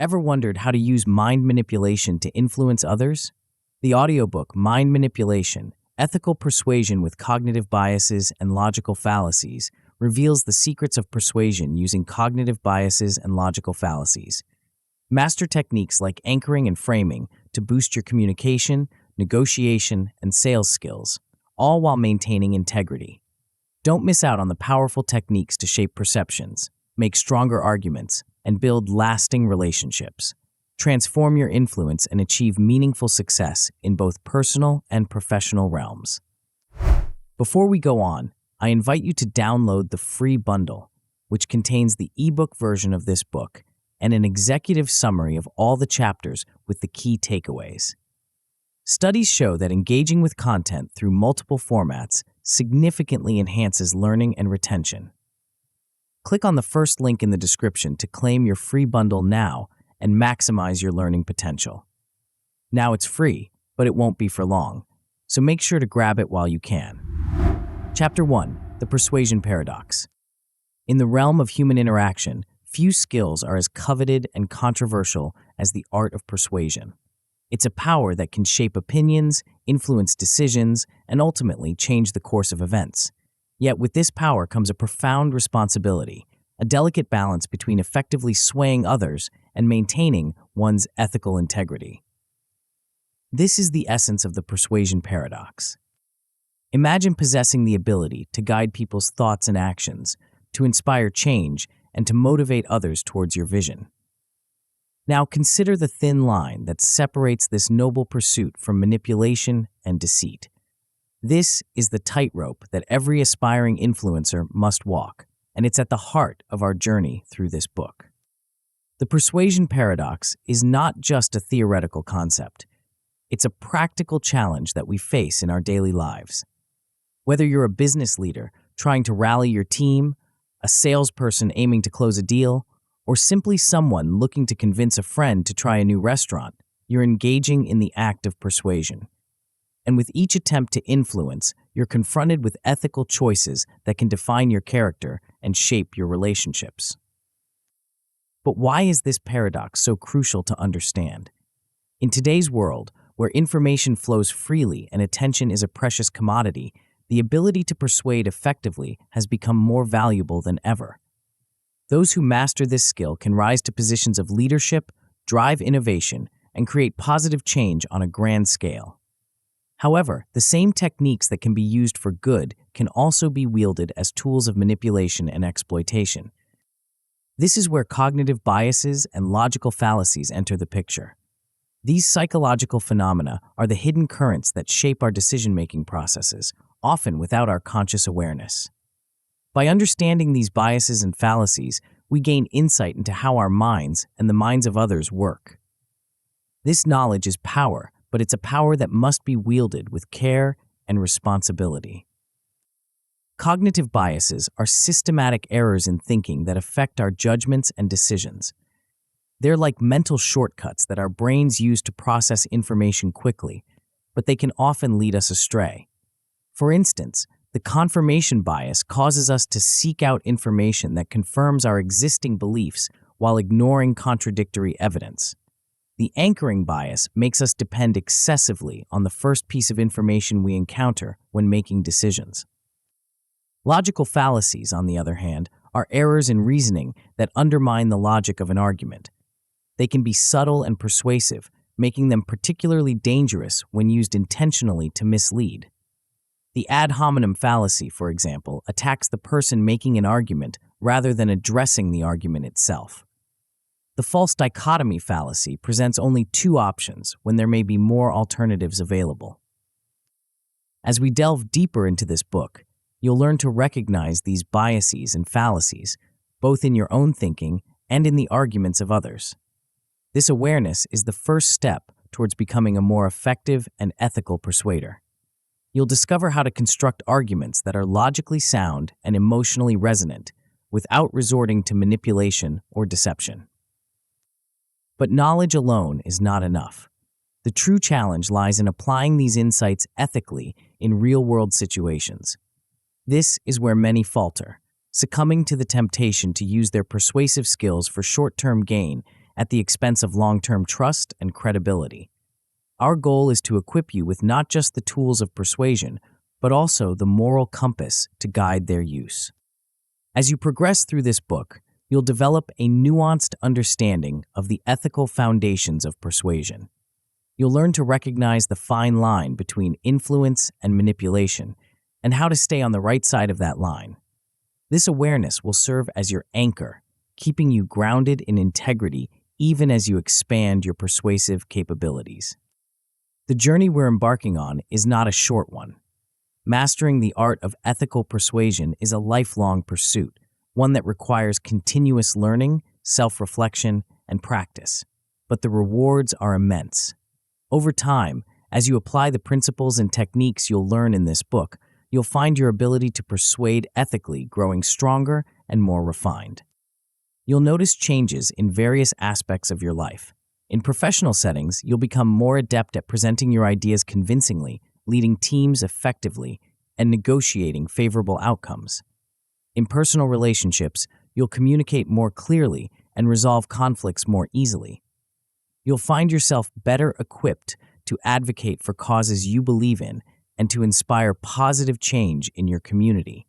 Ever wondered how to use mind manipulation to influence others? The audiobook Mind Manipulation, Ethical Persuasion with Cognitive Biases and Logical Fallacies reveals the secrets of persuasion using cognitive biases and logical fallacies. Master techniques like anchoring and framing to boost your communication, negotiation, and sales skills, all while maintaining integrity. Don't miss out on the powerful techniques to shape perceptions, make stronger arguments, and build lasting relationships. Transform your influence and achieve meaningful success in both personal and professional realms. Before we go on, I invite you to download the free bundle, which contains the ebook version of this book and an executive summary of all the chapters with the key takeaways. Studies show that engaging with content through multiple formats significantly enhances learning and retention. Click on the first link in the description to claim your free bundle now and maximize your learning potential. Now it's free, but it won't be for long, so make sure to grab it while you can. Chapter 1: The Persuasion Paradox. In the realm of human interaction, few skills are as coveted and controversial as the art of persuasion. It's a power that can shape opinions, influence decisions, and ultimately change the course of events. Yet with this power comes a profound responsibility, a delicate balance between effectively swaying others and maintaining one's ethical integrity. This is the essence of the persuasion paradox. Imagine possessing the ability to guide people's thoughts and actions, to inspire change, and to motivate others towards your vision. Now consider the thin line that separates this noble pursuit from manipulation and deceit. This is the tightrope that every aspiring influencer must walk, and it's at the heart of our journey through this book. The persuasion paradox is not just a theoretical concept. It's a practical challenge that we face in our daily lives. Whether you're a business leader trying to rally your team, a salesperson aiming to close a deal, or simply someone looking to convince a friend to try a new restaurant, you're engaging in the act of persuasion. And with each attempt to influence, you're confronted with ethical choices that can define your character and shape your relationships. But why is this paradox so crucial to understand? In today's world, where information flows freely and attention is a precious commodity, the ability to persuade effectively has become more valuable than ever. Those who master this skill can rise to positions of leadership, drive innovation, and create positive change on a grand scale. However, the same techniques that can be used for good can also be wielded as tools of manipulation and exploitation. This is where cognitive biases and logical fallacies enter the picture. These psychological phenomena are the hidden currents that shape our decision-making processes, often without our conscious awareness. By understanding these biases and fallacies, we gain insight into how our minds and the minds of others work. This knowledge is power, but it's a power that must be wielded with care and responsibility. Cognitive biases are systematic errors in thinking that affect our judgments and decisions. They're like mental shortcuts that our brains use to process information quickly, but they can often lead us astray. For instance, the confirmation bias causes us to seek out information that confirms our existing beliefs while ignoring contradictory evidence. The anchoring bias makes us depend excessively on the first piece of information we encounter when making decisions. Logical fallacies, on the other hand, are errors in reasoning that undermine the logic of an argument. They can be subtle and persuasive, making them particularly dangerous when used intentionally to mislead. The ad hominem fallacy, for example, attacks the person making an argument rather than addressing the argument itself. The false dichotomy fallacy presents only two options when there may be more alternatives available. As we delve deeper into this book, you'll learn to recognize these biases and fallacies, both in your own thinking and in the arguments of others. This awareness is the first step towards becoming a more effective and ethical persuader. You'll discover how to construct arguments that are logically sound and emotionally resonant without resorting to manipulation or deception. But knowledge alone is not enough. The true challenge lies in applying these insights ethically in real-world situations. This is where many falter, succumbing to the temptation to use their persuasive skills for short-term gain at the expense of long-term trust and credibility. Our goal is to equip you with not just the tools of persuasion, but also the moral compass to guide their use. As you progress through this book, you'll develop a nuanced understanding of the ethical foundations of persuasion. You'll learn to recognize the fine line between influence and manipulation, and how to stay on the right side of that line. This awareness will serve as your anchor, keeping you grounded in integrity even as you expand your persuasive capabilities. The journey we're embarking on is not a short one. Mastering the art of ethical persuasion is a lifelong pursuit, one that requires continuous learning, self-reflection, and practice. But the rewards are immense. Over time, as you apply the principles and techniques you'll learn in this book, you'll find your ability to persuade ethically growing stronger and more refined. You'll notice changes in various aspects of your life. In professional settings, you'll become more adept at presenting your ideas convincingly, leading teams effectively, and negotiating favorable outcomes. In personal relationships, you'll communicate more clearly and resolve conflicts more easily. You'll find yourself better equipped to advocate for causes you believe in and to inspire positive change in your community.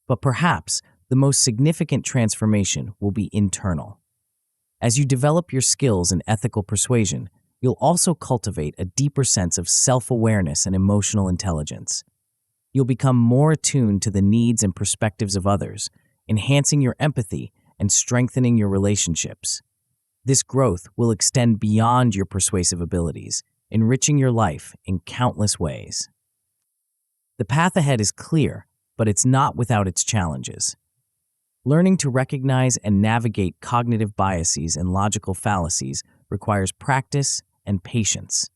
But perhaps the most significant transformation will be internal. As you develop your skills in ethical persuasion, you'll also cultivate a deeper sense of self-awareness and emotional intelligence. You'll become more attuned to the needs and perspectives of others, enhancing your empathy and strengthening your relationships. This growth will extend beyond your persuasive abilities, enriching your life in countless ways. The path ahead is clear, but it's not without its challenges. Learning to recognize and navigate cognitive biases and logical fallacies requires practice and patience.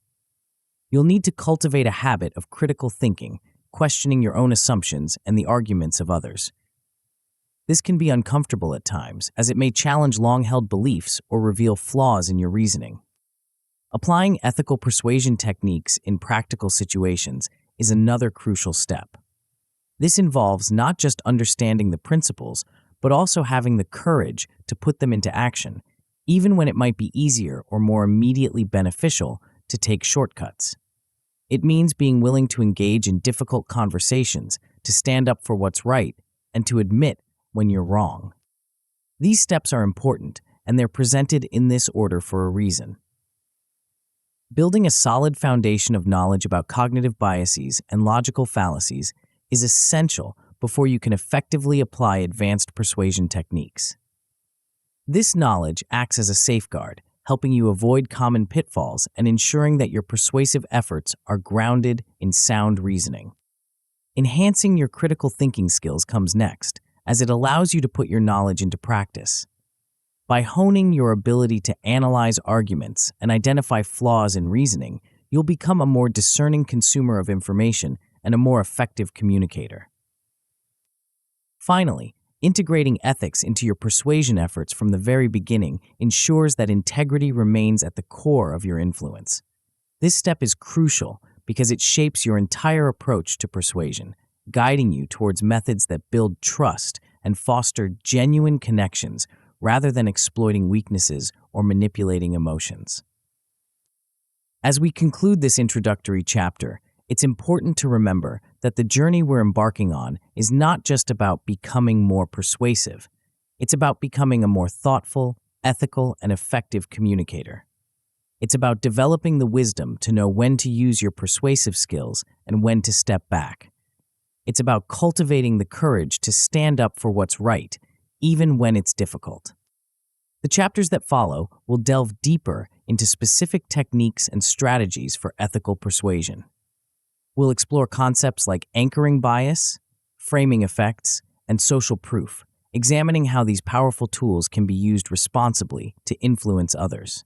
You'll need to cultivate a habit of critical thinking, questioning your own assumptions and the arguments of others. This can be uncomfortable at times, as it may challenge long-held beliefs or reveal flaws in your reasoning. Applying ethical persuasion techniques in practical situations is another crucial step. This involves not just understanding the principles, but also having the courage to put them into action, even when it might be easier or more immediately beneficial to take shortcuts. It means being willing to engage in difficult conversations, to stand up for what's right, and to admit when you're wrong. These steps are important, and they're presented in this order for a reason. Building a solid foundation of knowledge about cognitive biases and logical fallacies is essential before you can effectively apply advanced persuasion techniques. This knowledge acts as a safeguard, helping you avoid common pitfalls and ensuring that your persuasive efforts are grounded in sound reasoning. Enhancing your critical thinking skills comes next, as it allows you to put your knowledge into practice. By honing your ability to analyze arguments and identify flaws in reasoning, you'll become a more discerning consumer of information and a more effective communicator. Finally, integrating ethics into your persuasion efforts from the very beginning ensures that integrity remains at the core of your influence. This step is crucial because it shapes your entire approach to persuasion, guiding you towards methods that build trust and foster genuine connections rather than exploiting weaknesses or manipulating emotions. As we conclude this introductory chapter, it's important to remember that the journey we're embarking on is not just about becoming more persuasive. It's about becoming a more thoughtful, ethical, and effective communicator. It's about developing the wisdom to know when to use your persuasive skills and when to step back. It's about cultivating the courage to stand up for what's right, even when it's difficult. The chapters that follow will delve deeper into specific techniques and strategies for ethical persuasion. We'll explore concepts like anchoring bias, framing effects, and social proof, examining how these powerful tools can be used responsibly to influence others.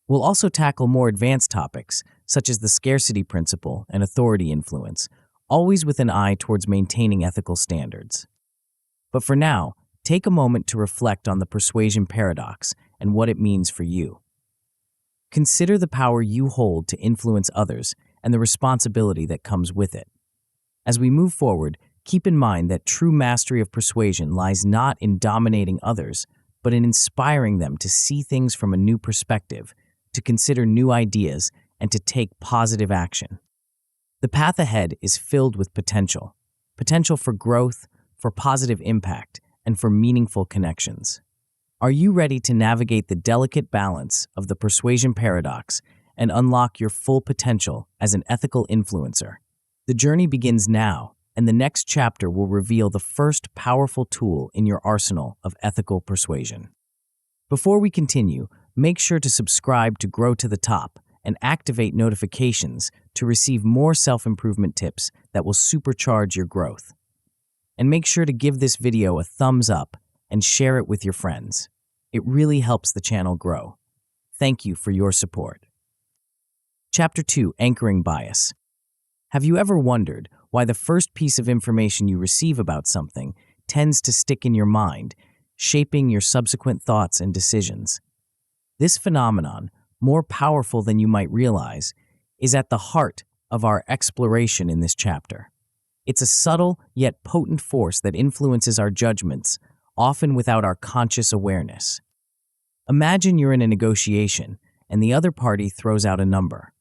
We'll also tackle more advanced topics, such as the scarcity principle and authority influence, always with an eye towards maintaining ethical standards. But for now, take a moment to reflect on the persuasion paradox and what it means for you. Consider the power you hold to influence others and the responsibility that comes with it. As we move forward, keep in mind that true mastery of persuasion lies not in dominating others, but in inspiring them to see things from a new perspective, to consider new ideas, and to take positive action. The path ahead is filled with potential for growth, for positive impact, and for meaningful connections. Are you ready to navigate the delicate balance of the persuasion paradox and unlock your full potential as an ethical influencer? The journey begins now, and the next chapter will reveal the first powerful tool in your arsenal of ethical persuasion. Before we continue, make sure to subscribe to Grow to the Top and activate notifications to receive more self-improvement tips that will supercharge your growth. And make sure to give this video a thumbs up and share it with your friends. It really helps the channel grow. Thank you for your support. Chapter 2: Anchoring Bias. Have you ever wondered why the first piece of information you receive about something tends to stick in your mind, shaping your subsequent thoughts and decisions? This phenomenon, more powerful than you might realize, is at the heart of our exploration in this chapter. It's a subtle yet potent force that influences our judgments, often without our conscious awareness. Imagine you're in a negotiation and the other party throws out a number.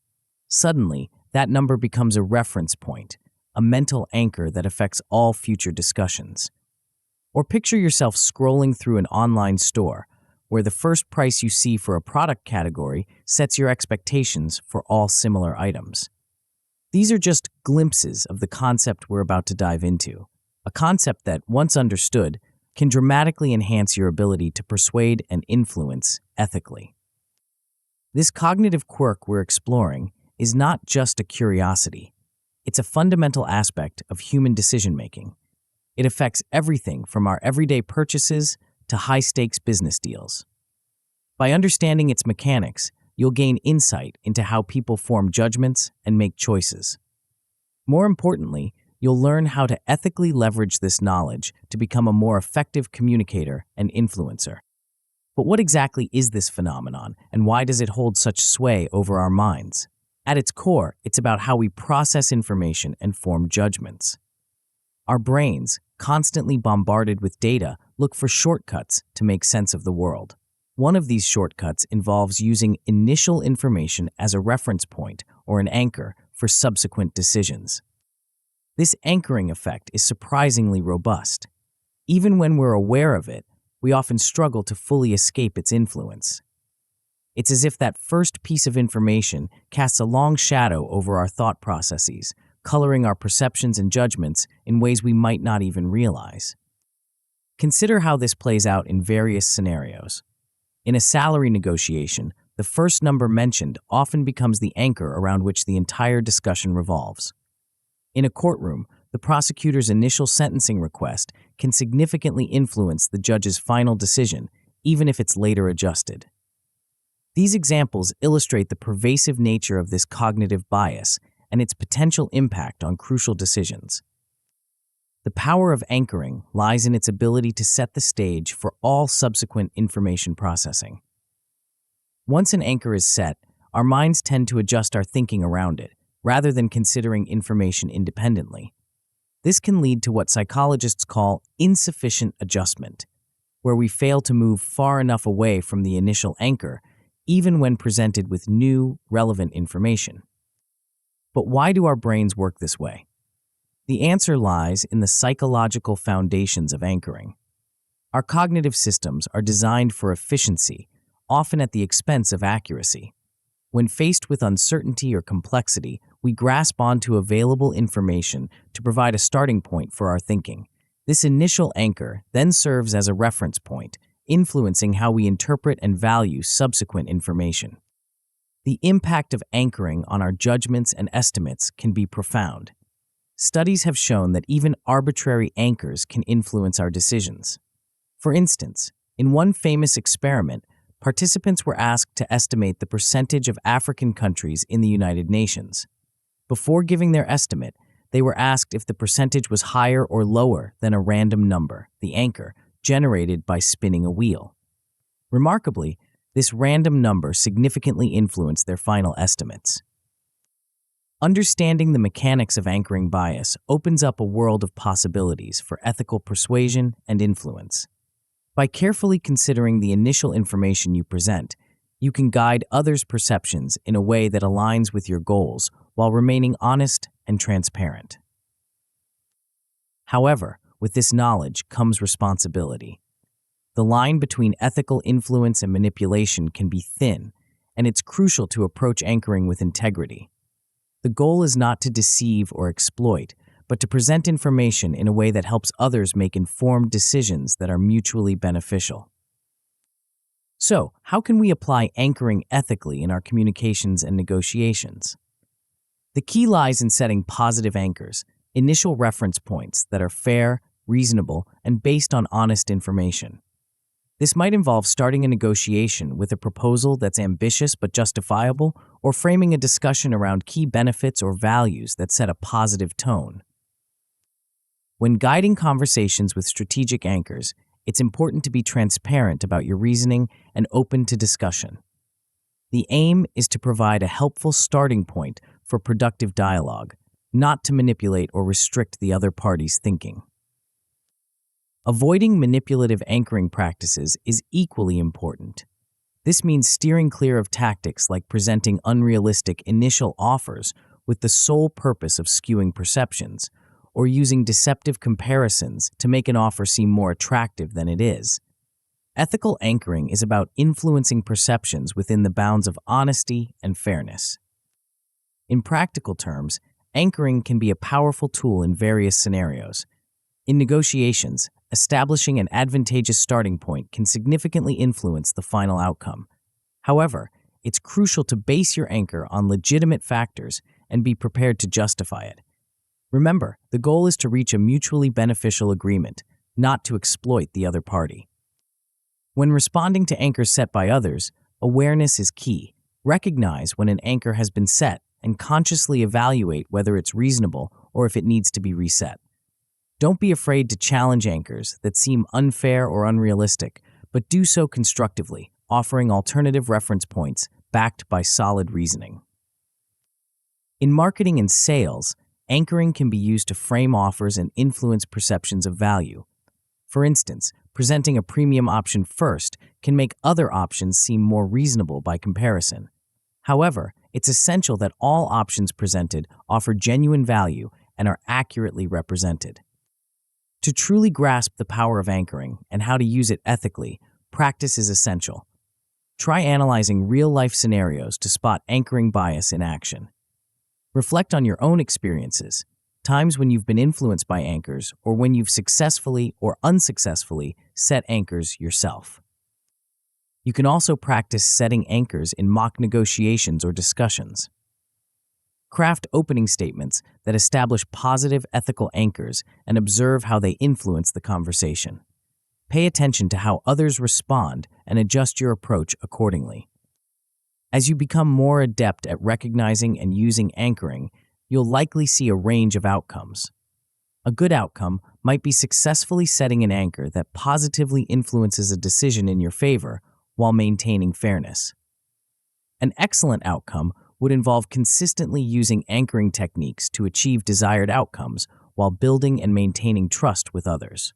Suddenly, that number becomes a reference point, a mental anchor that affects all future discussions. Or picture yourself scrolling through an online store where the first price you see for a product category sets your expectations for all similar items. These are just glimpses of the concept we're about to dive into, a concept that, once understood, can dramatically enhance your ability to persuade and influence ethically. This cognitive quirk we're exploring is not just a curiosity. It's a fundamental aspect of human decision-making. It affects everything from our everyday purchases to high-stakes business deals. By understanding its mechanics, you'll gain insight into how people form judgments and make choices. More importantly, you'll learn how to ethically leverage this knowledge to become a more effective communicator and influencer. But what exactly is this phenomenon, and why does it hold such sway over our minds? At its core, it's about how we process information and form judgments. Our brains, constantly bombarded with data, look for shortcuts to make sense of the world. One of these shortcuts involves using initial information as a reference point or an anchor for subsequent decisions. This anchoring effect is surprisingly robust. Even when we're aware of it, we often struggle to fully escape its influence. It's as if that first piece of information casts a long shadow over our thought processes, coloring our perceptions and judgments in ways we might not even realize. Consider how this plays out in various scenarios. In a salary negotiation, the first number mentioned often becomes the anchor around which the entire discussion revolves. In a courtroom, the prosecutor's initial sentencing request can significantly influence the judge's final decision, even if it's later adjusted. These examples illustrate the pervasive nature of this cognitive bias and its potential impact on crucial decisions. The power of anchoring lies in its ability to set the stage for all subsequent information processing. Once an anchor is set, our minds tend to adjust our thinking around it, rather than considering information independently. This can lead to what psychologists call insufficient adjustment, where we fail to move far enough away from the initial anchor, even when presented with new, relevant information. But why do our brains work this way? The answer lies in the psychological foundations of anchoring. Our cognitive systems are designed for efficiency, often at the expense of accuracy. When faced with uncertainty or complexity, we grasp onto available information to provide a starting point for our thinking. This initial anchor then serves as a reference point, influencing how we interpret and value subsequent information. The impact of anchoring on our judgments and estimates can be profound. Studies have shown that even arbitrary anchors can influence our decisions. For instance, in one famous experiment, participants were asked to estimate the percentage of African countries in the United Nations. Before giving their estimate, they were asked if the percentage was higher or lower than a random number, the anchor, generated by spinning a wheel. Remarkably, this random number significantly influenced their final estimates. Understanding the mechanics of anchoring bias opens up a world of possibilities for ethical persuasion and influence. By carefully considering the initial information you present, you can guide others' perceptions in a way that aligns with your goals while remaining honest and transparent. However, with this knowledge comes responsibility. The line between ethical influence and manipulation can be thin, and it's crucial to approach anchoring with integrity. The goal is not to deceive or exploit, but to present information in a way that helps others make informed decisions that are mutually beneficial. So, how can we apply anchoring ethically in our communications and negotiations? The key lies in setting positive anchors, initial reference points that are fair, reasonable, and based on honest information. This might involve starting a negotiation with a proposal that's ambitious but justifiable, or framing a discussion around key benefits or values that set a positive tone. When guiding conversations with strategic anchors, it's important to be transparent about your reasoning and open to discussion. The aim is to provide a helpful starting point for productive dialogue, not to manipulate or restrict the other party's thinking. Avoiding manipulative anchoring practices is equally important. This means steering clear of tactics like presenting unrealistic initial offers with the sole purpose of skewing perceptions, or using deceptive comparisons to make an offer seem more attractive than it is. Ethical anchoring is about influencing perceptions within the bounds of honesty and fairness. In practical terms, anchoring can be a powerful tool in various scenarios. In negotiations, establishing an advantageous starting point can significantly influence the final outcome. However, it's crucial to base your anchor on legitimate factors and be prepared to justify it. Remember, the goal is to reach a mutually beneficial agreement, not to exploit the other party. When responding to anchors set by others, awareness is key. Recognize when an anchor has been set and consciously evaluate whether it's reasonable or if it needs to be reset. Don't be afraid to challenge anchors that seem unfair or unrealistic, but do so constructively, offering alternative reference points backed by solid reasoning. In marketing and sales, anchoring can be used to frame offers and influence perceptions of value. For instance, presenting a premium option first can make other options seem more reasonable by comparison. However, it's essential that all options presented offer genuine value and are accurately represented. To truly grasp the power of anchoring and how to use it ethically, practice is essential. Try analyzing real-life scenarios to spot anchoring bias in action. Reflect on your own experiences, times when you've been influenced by anchors or when you've successfully or unsuccessfully set anchors yourself. You can also practice setting anchors in mock negotiations or discussions. Craft opening statements that establish positive ethical anchors and observe how they influence the conversation. Pay attention to how others respond and adjust your approach accordingly. As you become more adept at recognizing and using anchoring, you'll likely see a range of outcomes. A good outcome might be successfully setting an anchor that positively influences a decision in your favor while maintaining fairness. An excellent outcome would involve consistently using anchoring techniques to achieve desired outcomes while building and maintaining trust with others.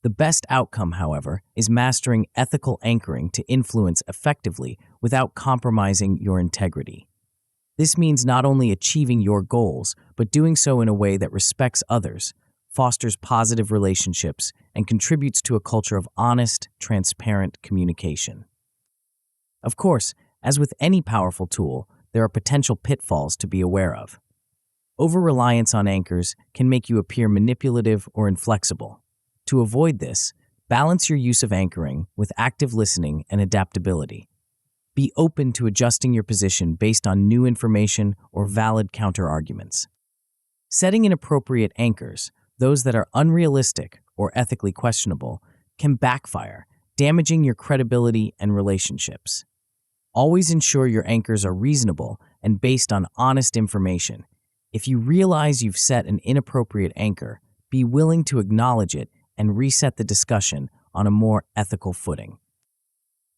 The best outcome, however, is mastering ethical anchoring to influence effectively without compromising your integrity. This means not only achieving your goals, but doing so in a way that respects others, fosters positive relationships, and contributes to a culture of honest, transparent communication. Of course, as with any powerful tool, there are potential pitfalls to be aware of. Over-reliance on anchors can make you appear manipulative or inflexible. To avoid this, balance your use of anchoring with active listening and adaptability. Be open to adjusting your position based on new information or valid counterarguments. Setting inappropriate anchors, those that are unrealistic or ethically questionable, can backfire, damaging your credibility and relationships. Always ensure your anchors are reasonable and based on honest information. If you realize you've set an inappropriate anchor, be willing to acknowledge it and reset the discussion on a more ethical footing.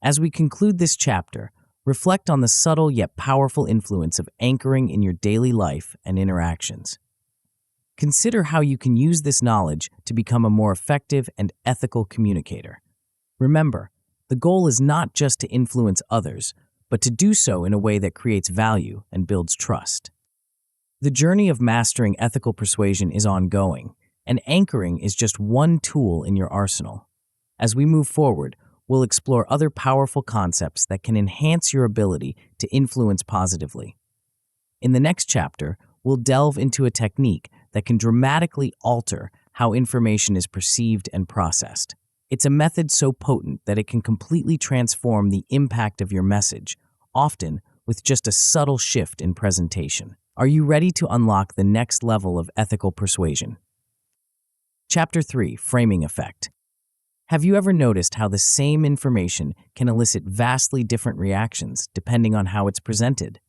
As we conclude this chapter, reflect on the subtle yet powerful influence of anchoring in your daily life and interactions. Consider how you can use this knowledge to become a more effective and ethical communicator. Remember, the goal is not just to influence others, but to do so in a way that creates value and builds trust. The journey of mastering ethical persuasion is ongoing, and anchoring is just one tool in your arsenal. As we move forward, we'll explore other powerful concepts that can enhance your ability to influence positively. In the next chapter, we'll delve into a technique that can dramatically alter how information is perceived and processed. It's a method so potent that it can completely transform the impact of your message, often with just a subtle shift in presentation. Are you ready to unlock the next level of ethical persuasion? Chapter 3: Framing Effect. Have you ever noticed how the same information can elicit vastly different reactions depending on how it's presented?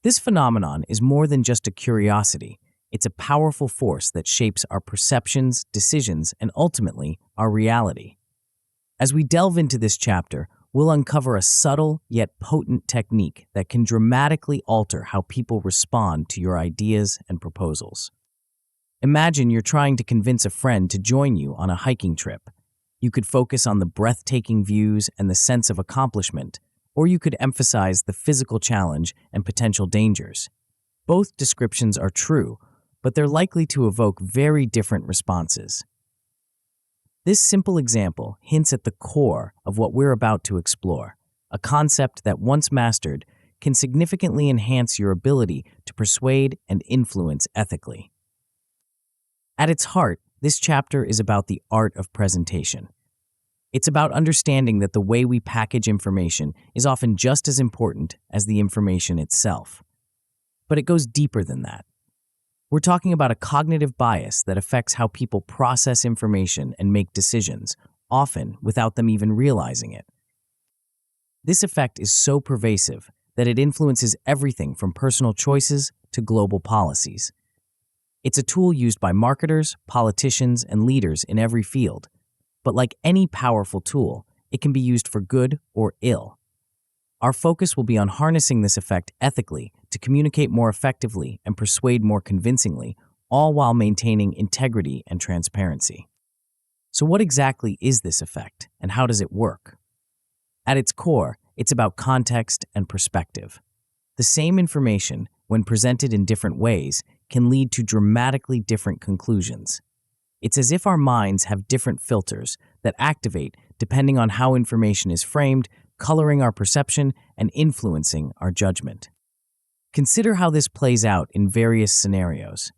This phenomenon is more than just a curiosity. It's a powerful force that shapes our perceptions, decisions, and ultimately, our reality. As we delve into this chapter, we'll uncover a subtle yet potent technique that can dramatically alter how people respond to your ideas and proposals. Imagine you're trying to convince a friend to join you on a hiking trip. You could focus on the breathtaking views and the sense of accomplishment, or you could emphasize the physical challenge and potential dangers. Both descriptions are true, but they're likely to evoke very different responses. This simple example hints at the core of what we're about to explore, a concept that, once mastered, can significantly enhance your ability to persuade and influence ethically. At its heart, this chapter is about the art of presentation. It's about understanding that the way we package information is often just as important as the information itself. But it goes deeper than that. We're talking about a cognitive bias that affects how people process information and make decisions, often without them even realizing it. This effect is so pervasive that it influences everything from personal choices to global policies. It's a tool used by marketers, politicians, and leaders in every field. But like any powerful tool, it can be used for good or ill. Our focus will be on harnessing this effect ethically to communicate more effectively and persuade more convincingly, all while maintaining integrity and transparency. So what exactly is this effect, and how does it work? At its core, it's about context and perspective. The same information, when presented in different ways, can lead to dramatically different conclusions. It's as if our minds have different filters that activate depending on how information is framed, coloring our perception and influencing our judgment. Consider how this plays out in various scenarios.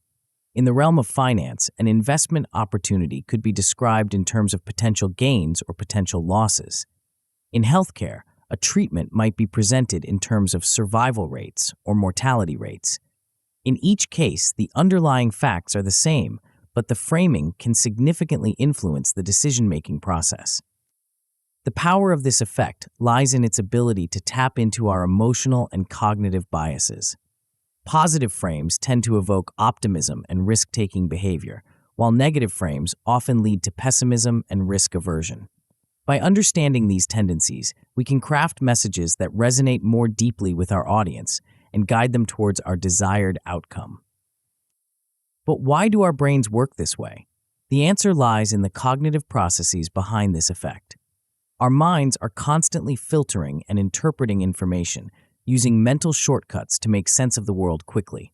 In the realm of finance, an investment opportunity could be described in terms of potential gains or potential losses. In healthcare, a treatment might be presented in terms of survival rates or mortality rates. In each case, the underlying facts are the same, but the framing can significantly influence the decision-making process. The power of this effect lies in its ability to tap into our emotional and cognitive biases. Positive frames tend to evoke optimism and risk-taking behavior, while negative frames often lead to pessimism and risk aversion. By understanding these tendencies, we can craft messages that resonate more deeply with our audience and guide them towards our desired outcome. But why do our brains work this way? The answer lies in the cognitive processes behind this effect. Our minds are constantly filtering and interpreting information, using mental shortcuts to make sense of the world quickly.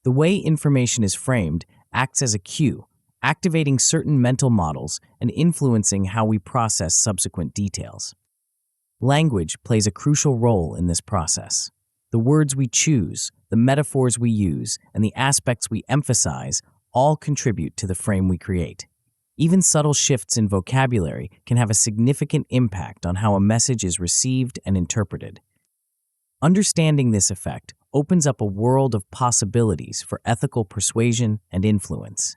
The way information is framed acts as a cue, activating certain mental models and influencing how we process subsequent details. Language plays a crucial role in this process. The words we choose, the metaphors we use, and the aspects we emphasize all contribute to the frame we create. Even subtle shifts in vocabulary can have a significant impact on how a message is received and interpreted. Understanding this effect opens up a world of possibilities for ethical persuasion and influence.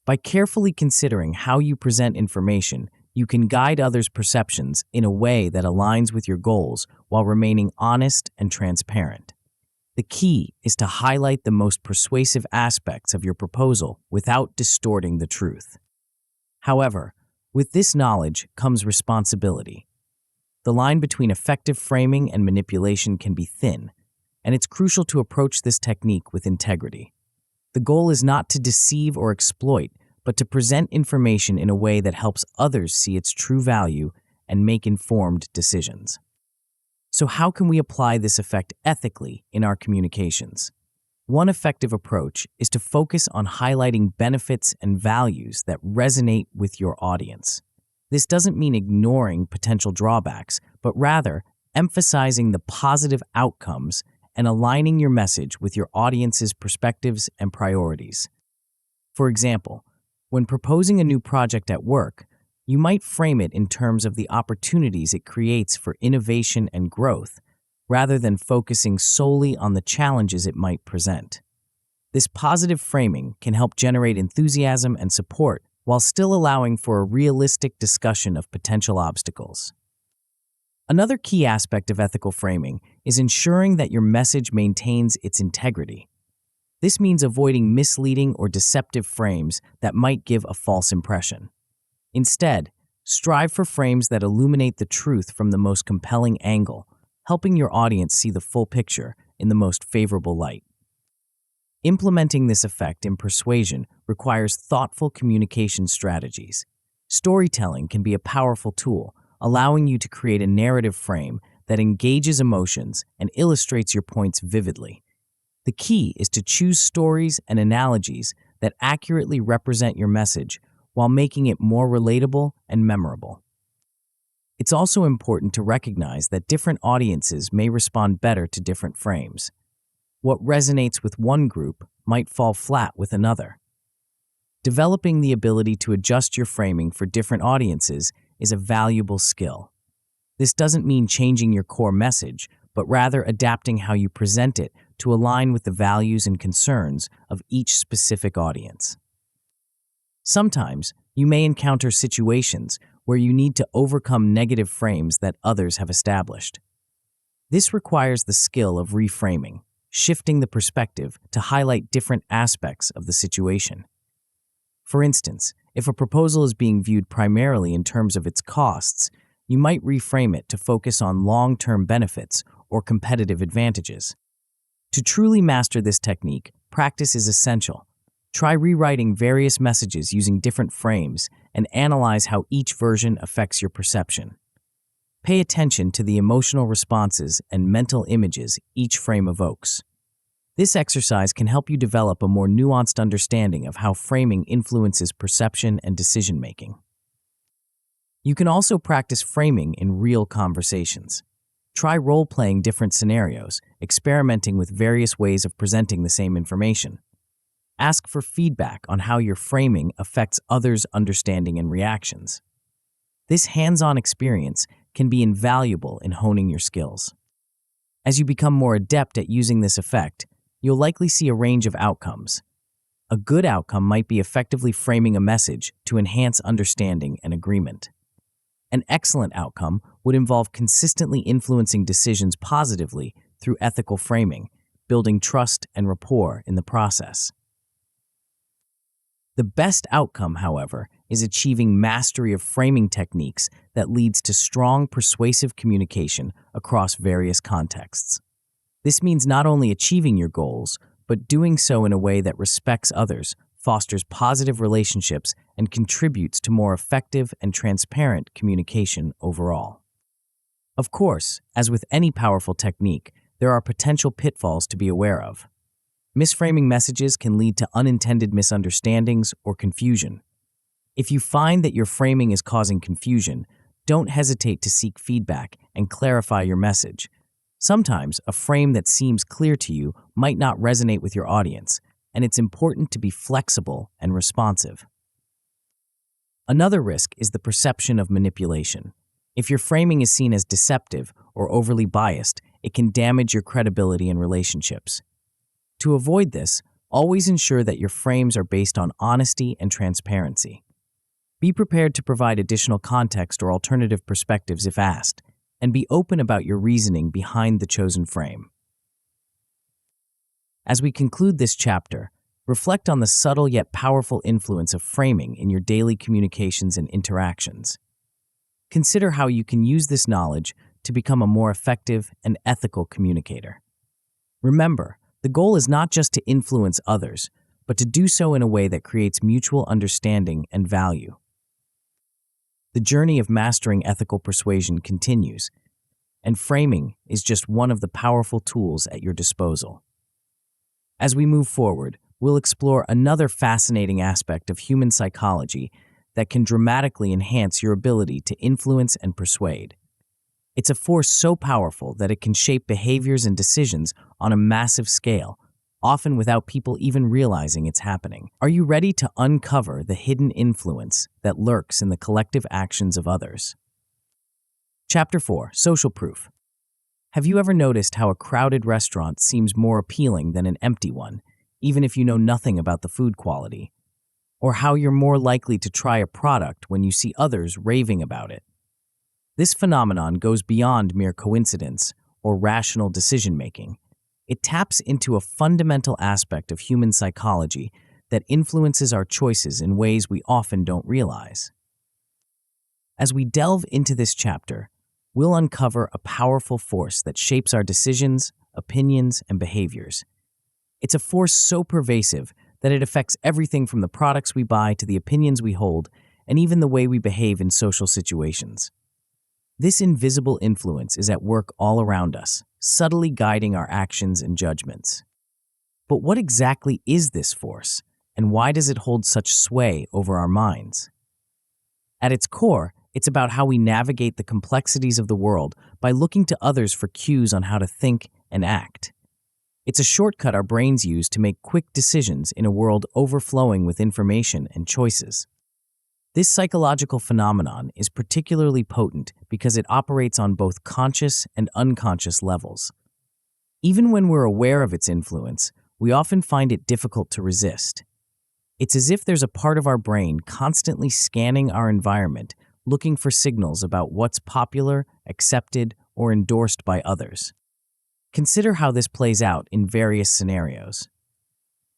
By carefully considering how you present information, you can guide others' perceptions in a way that aligns with your goals while remaining honest and transparent. The key is to highlight the most persuasive aspects of your proposal without distorting the truth. However, with this knowledge comes responsibility. The line between effective framing and manipulation can be thin, and it's crucial to approach this technique with integrity. The goal is not to deceive or exploit, but to present information in a way that helps others see its true value and make informed decisions. So how can we apply this effect ethically in our communications? One effective approach is to focus on highlighting benefits and values that resonate with your audience. This doesn't mean ignoring potential drawbacks, but rather emphasizing the positive outcomes and aligning your message with your audience's perspectives and priorities. For example, when proposing a new project at work, you might frame it in terms of the opportunities it creates for innovation and growth, rather than focusing solely on the challenges it might present. This positive framing can help generate enthusiasm and support while still allowing for a realistic discussion of potential obstacles. Another key aspect of ethical framing is ensuring that your message maintains its integrity. This means avoiding misleading or deceptive frames that might give a false impression. Instead, strive for frames that illuminate the truth from the most compelling angle, helping your audience see the full picture in the most favorable light. Implementing this effect in persuasion requires thoughtful communication strategies. Storytelling can be a powerful tool, allowing you to create a narrative frame that engages emotions and illustrates your points vividly. The key is to choose stories and analogies that accurately represent your message while making it more relatable and memorable. It's also important to recognize that different audiences may respond better to different frames. What resonates with one group might fall flat with another. Developing the ability to adjust your framing for different audiences is a valuable skill. This doesn't mean changing your core message, but rather adapting how you present it to align with the values and concerns of each specific audience. Sometimes, you may encounter situations where you need to overcome negative frames that others have established. This requires the skill of reframing, shifting the perspective to highlight different aspects of the situation. For instance, if a proposal is being viewed primarily in terms of its costs, you might reframe it to focus on long-term benefits or competitive advantages. To truly master this technique, practice is essential. Try rewriting various messages using different frames and analyze how each version affects your perception. Pay attention to the emotional responses and mental images each frame evokes. This exercise can help you develop a more nuanced understanding of how framing influences perception and decision-making. You can also practice framing in real conversations. Try role-playing different scenarios, experimenting with various ways of presenting the same information. Ask for feedback on how your framing affects others' understanding and reactions. This hands-on experience can be invaluable in honing your skills. As you become more adept at using this effect, you'll likely see a range of outcomes. A good outcome might be effectively framing a message to enhance understanding and agreement. An excellent outcome would involve consistently influencing decisions positively through ethical framing, building trust and rapport in the process. The best outcome, however, is achieving mastery of framing techniques that leads to strong, persuasive communication across various contexts. This means not only achieving your goals, but doing so in a way that respects others, fosters positive relationships, and contributes to more effective and transparent communication overall. Of course, as with any powerful technique, there are potential pitfalls to be aware of. Misframing messages can lead to unintended misunderstandings or confusion. If you find that your framing is causing confusion, don't hesitate to seek feedback and clarify your message. Sometimes a frame that seems clear to you might not resonate with your audience, and it's important to be flexible and responsive. Another risk is the perception of manipulation. If your framing is seen as deceptive or overly biased, it can damage your credibility in relationships. To avoid this, always ensure that your frames are based on honesty and transparency. Be prepared to provide additional context or alternative perspectives if asked, and be open about your reasoning behind the chosen frame. As we conclude this chapter, reflect on the subtle yet powerful influence of framing in your daily communications and interactions. Consider how you can use this knowledge to become a more effective and ethical communicator. Remember, the goal is not just to influence others, but to do so in a way that creates mutual understanding and value. The journey of mastering ethical persuasion continues, and framing is just one of the powerful tools at your disposal. As we move forward, we'll explore another fascinating aspect of human psychology that can dramatically enhance your ability to influence and persuade. It's a force so powerful that it can shape behaviors and decisions on a massive scale, often without people even realizing it's happening. Are you ready to uncover the hidden influence that lurks in the collective actions of others? Chapter 4: Social Proof. Have you ever noticed how a crowded restaurant seems more appealing than an empty one, even if you know nothing about the food quality? Or how you're more likely to try a product when you see others raving about it? This phenomenon goes beyond mere coincidence or rational decision-making. It taps into a fundamental aspect of human psychology that influences our choices in ways we often don't realize. As we delve into this chapter, we'll uncover a powerful force that shapes our decisions, opinions, and behaviors. It's a force so pervasive that it affects everything from the products we buy to the opinions we hold, and even the way we behave in social situations. This invisible influence is at work all around us, subtly guiding our actions and judgments. But what exactly is this force, and why does it hold such sway over our minds? At its core, it's about how we navigate the complexities of the world by looking to others for cues on how to think and act. It's a shortcut our brains use to make quick decisions in a world overflowing with information and choices. This psychological phenomenon is particularly potent because it operates on both conscious and unconscious levels. Even when we're aware of its influence, we often find it difficult to resist. It's as if there's a part of our brain constantly scanning our environment, looking for signals about what's popular, accepted, or endorsed by others. Consider how this plays out in various scenarios.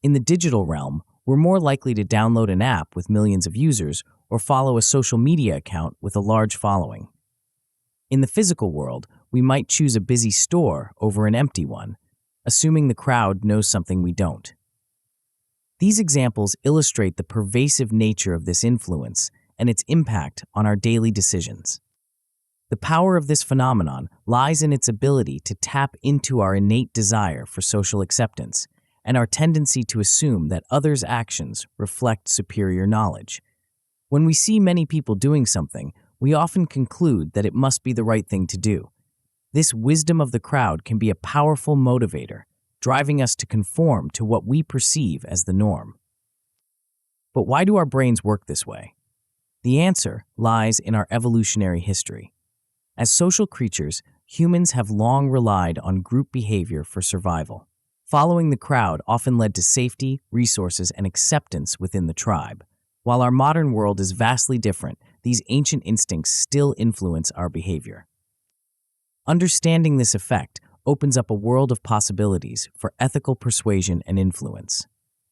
In the digital realm, we're more likely to download an app with millions of users or follow a social media account with a large following. In the physical world, we might choose a busy store over an empty one, assuming the crowd knows something we don't. These examples illustrate the pervasive nature of this influence and its impact on our daily decisions. The power of this phenomenon lies in its ability to tap into our innate desire for social acceptance and our tendency to assume that others' actions reflect superior knowledge. When we see many people doing something, we often conclude that it must be the right thing to do. This wisdom of the crowd can be a powerful motivator, driving us to conform to what we perceive as the norm. But why do our brains work this way? The answer lies in our evolutionary history. As social creatures, humans have long relied on group behavior for survival. Following the crowd often led to safety, resources, and acceptance within the tribe. While our modern world is vastly different, these ancient instincts still influence our behavior. Understanding this effect opens up a world of possibilities for ethical persuasion and influence.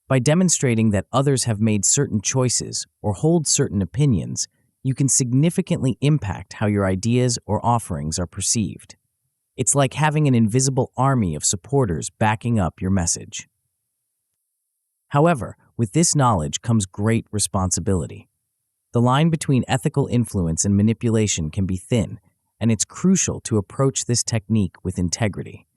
By demonstrating that others have made certain choices or hold certain opinions, you can significantly impact how your ideas or offerings are perceived. It's like having an invisible army of supporters backing up your message. However, with this knowledge comes great responsibility. The line between ethical influence and manipulation can be thin, and it's crucial to approach this technique with integrity.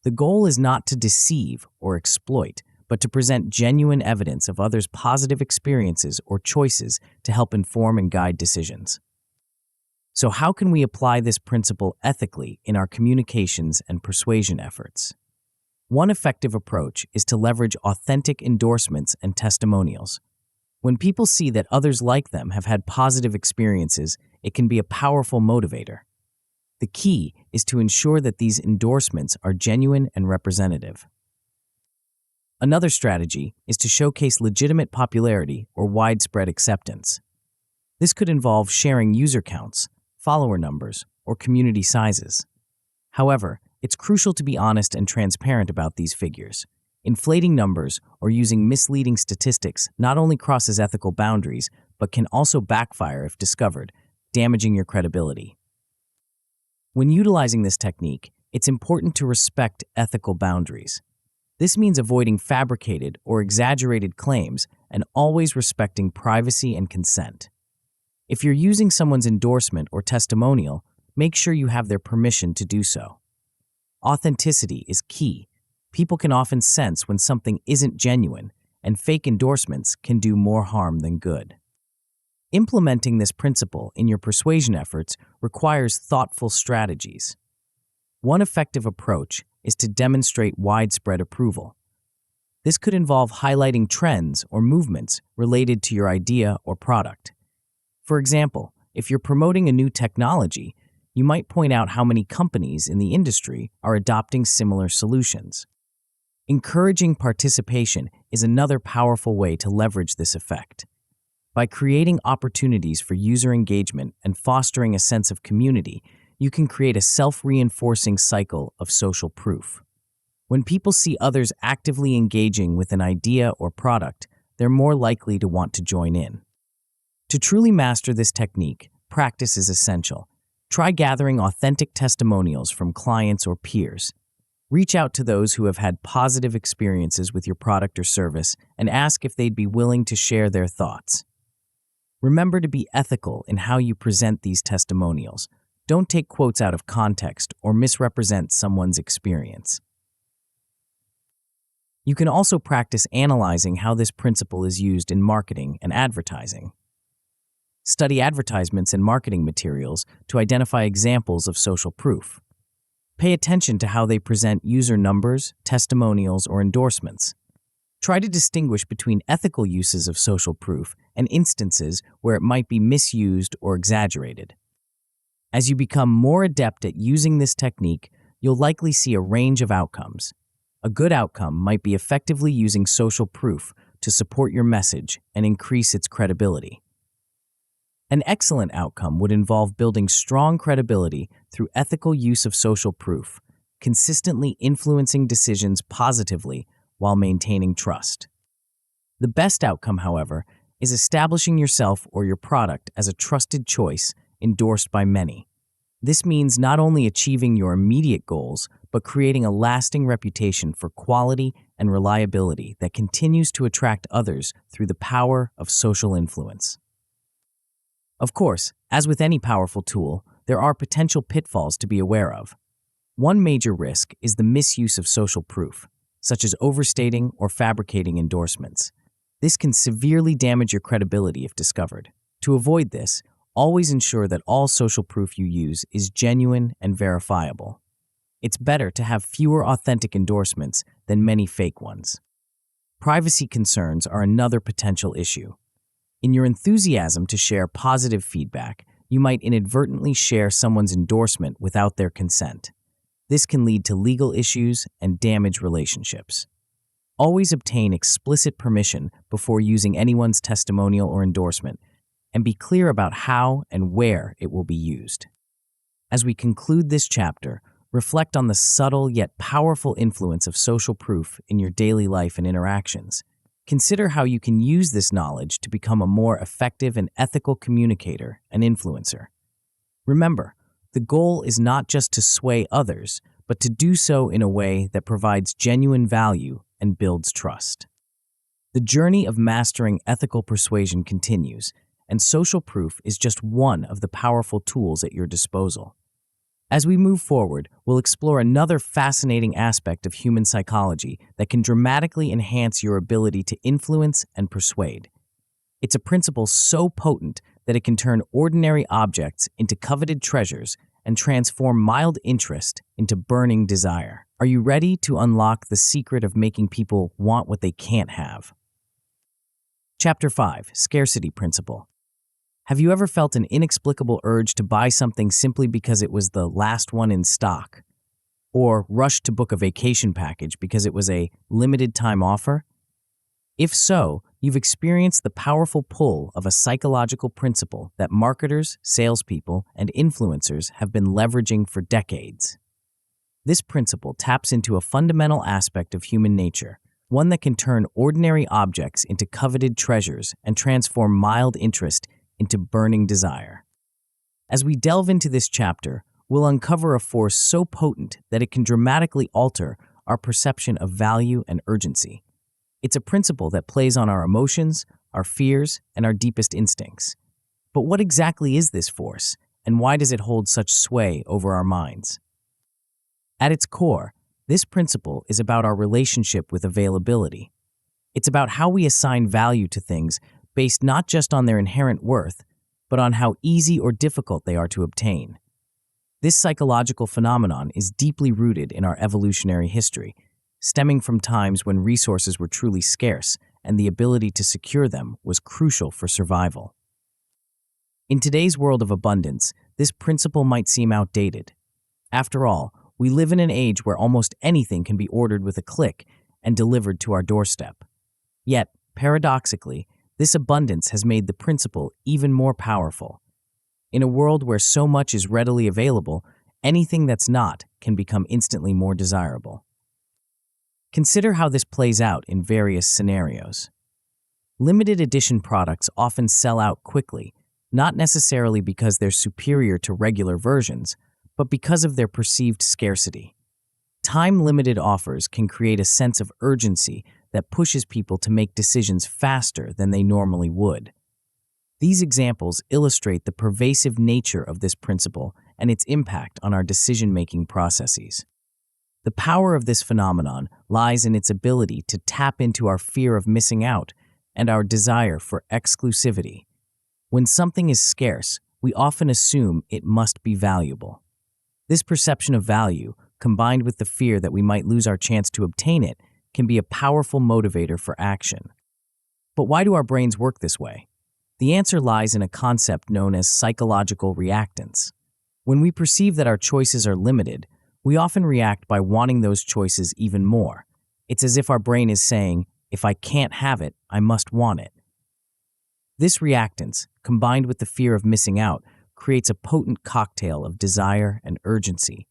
The goal is not to deceive or exploit, but to present genuine evidence of others' positive experiences or choices to help inform and guide decisions. So how can we apply this principle ethically in our communications and persuasion efforts? One effective approach is to leverage authentic endorsements and testimonials. When people see that others like them have had positive experiences, it can be a powerful motivator. The key is to ensure that these endorsements are genuine and representative. Another strategy is to showcase legitimate popularity or widespread acceptance. This could involve sharing user counts, follower numbers, or community sizes. However, it's crucial to be honest and transparent about these figures. Inflating numbers or using misleading statistics not only crosses ethical boundaries, but can also backfire if discovered, damaging your credibility. When utilizing this technique, it's important to respect ethical boundaries. This means avoiding fabricated or exaggerated claims and always respecting privacy and consent. If you're using someone's endorsement or testimonial, make sure you have their permission to do so. Authenticity is key. People can often sense when something isn't genuine, and fake endorsements can do more harm than good. Implementing this principle in your persuasion efforts requires thoughtful strategies. One effective approach is to demonstrate widespread approval. This could involve highlighting trends or movements related to your idea or product. For example, if you're promoting a new technology, you might point out how many companies in the industry are adopting similar solutions. Encouraging participation is another powerful way to leverage this effect. By creating opportunities for user engagement and fostering a sense of community, you can create a self-reinforcing cycle of social proof. When people see others actively engaging with an idea or product, they're more likely to want to join in. To truly master this technique, practice is essential. Try gathering authentic testimonials from clients or peers. Reach out to those who have had positive experiences with your product or service and ask if they'd be willing to share their thoughts. Remember to be ethical in how you present these testimonials. Don't take quotes out of context or misrepresent someone's experience. You can also practice analyzing how this principle is used in marketing and advertising. Study advertisements and marketing materials to identify examples of social proof. Pay attention to how they present user numbers, testimonials, or endorsements. Try to distinguish between ethical uses of social proof and instances where it might be misused or exaggerated. As you become more adept at using this technique, you'll likely see a range of outcomes. A good outcome might be effectively using social proof to support your message and increase its credibility. An excellent outcome would involve building strong credibility through ethical use of social proof, consistently influencing decisions positively while maintaining trust. The best outcome, however, is establishing yourself or your product as a trusted choice endorsed by many. This means not only achieving your immediate goals, but creating a lasting reputation for quality and reliability that continues to attract others through the power of social influence. Of course, as with any powerful tool, there are potential pitfalls to be aware of. One major risk is the misuse of social proof, such as overstating or fabricating endorsements. This can severely damage your credibility if discovered. To avoid this, always ensure that all social proof you use is genuine and verifiable. It's better to have fewer authentic endorsements than many fake ones. Privacy concerns are another potential issue. In your enthusiasm to share positive feedback, you might inadvertently share someone's endorsement without their consent. This can lead to legal issues and damage relationships. Always obtain explicit permission before using anyone's testimonial or endorsement, and be clear about how and where it will be used. As we conclude this chapter, reflect on the subtle yet powerful influence of social proof in your daily life and interactions. Consider how you can use this knowledge to become a more effective and ethical communicator and influencer. Remember, the goal is not just to sway others, but to do so in a way that provides genuine value and builds trust. The journey of mastering ethical persuasion continues, and social proof is just one of the powerful tools at your disposal. As we move forward, we'll explore another fascinating aspect of human psychology that can dramatically enhance your ability to influence and persuade. It's a principle so potent that it can turn ordinary objects into coveted treasures and transform mild interest into burning desire. Are you ready to unlock the secret of making people want what they can't have? Chapter 5: Scarcity Principle. Have you ever felt an inexplicable urge to buy something simply because it was the last one in stock? Or rushed to book a vacation package because it was a limited-time offer? If so, you've experienced the powerful pull of a psychological principle that marketers, salespeople, and influencers have been leveraging for decades. This principle taps into a fundamental aspect of human nature, one that can turn ordinary objects into coveted treasures and transform mild interest into burning desire. As we delve into this chapter, we'll uncover a force so potent that it can dramatically alter our perception of value and urgency. It's a principle that plays on our emotions, our fears, and our deepest instincts. But what exactly is this force, and why does it hold such sway over our minds? At its core, this principle is about our relationship with availability. It's about how we assign value to things based not just on their inherent worth, but on how easy or difficult they are to obtain. This psychological phenomenon is deeply rooted in our evolutionary history, stemming from times when resources were truly scarce and the ability to secure them was crucial for survival. In today's world of abundance, this principle might seem outdated. After all, we live in an age where almost anything can be ordered with a click and delivered to our doorstep. Yet, paradoxically, this abundance has made the principle even more powerful. In a world where so much is readily available, anything that's not can become instantly more desirable. Consider how this plays out in various scenarios. Limited edition products often sell out quickly, not necessarily because they're superior to regular versions, but because of their perceived scarcity. Time-limited offers can create a sense of urgency that pushes people to make decisions faster than they normally would. These examples illustrate the pervasive nature of this principle and its impact on our decision-making processes. The power of this phenomenon lies in its ability to tap into our fear of missing out and our desire for exclusivity. When something is scarce, we often assume it must be valuable. This perception of value, combined with the fear that we might lose our chance to obtain it, can be a powerful motivator for action. But why do our brains work this way? The answer lies in a concept known as psychological reactance. When we perceive that our choices are limited, we often react by wanting those choices even more. It's as if our brain is saying, if I can't have it, I must want it. This reactance, combined with the fear of missing out, creates a potent cocktail of desire and urgency.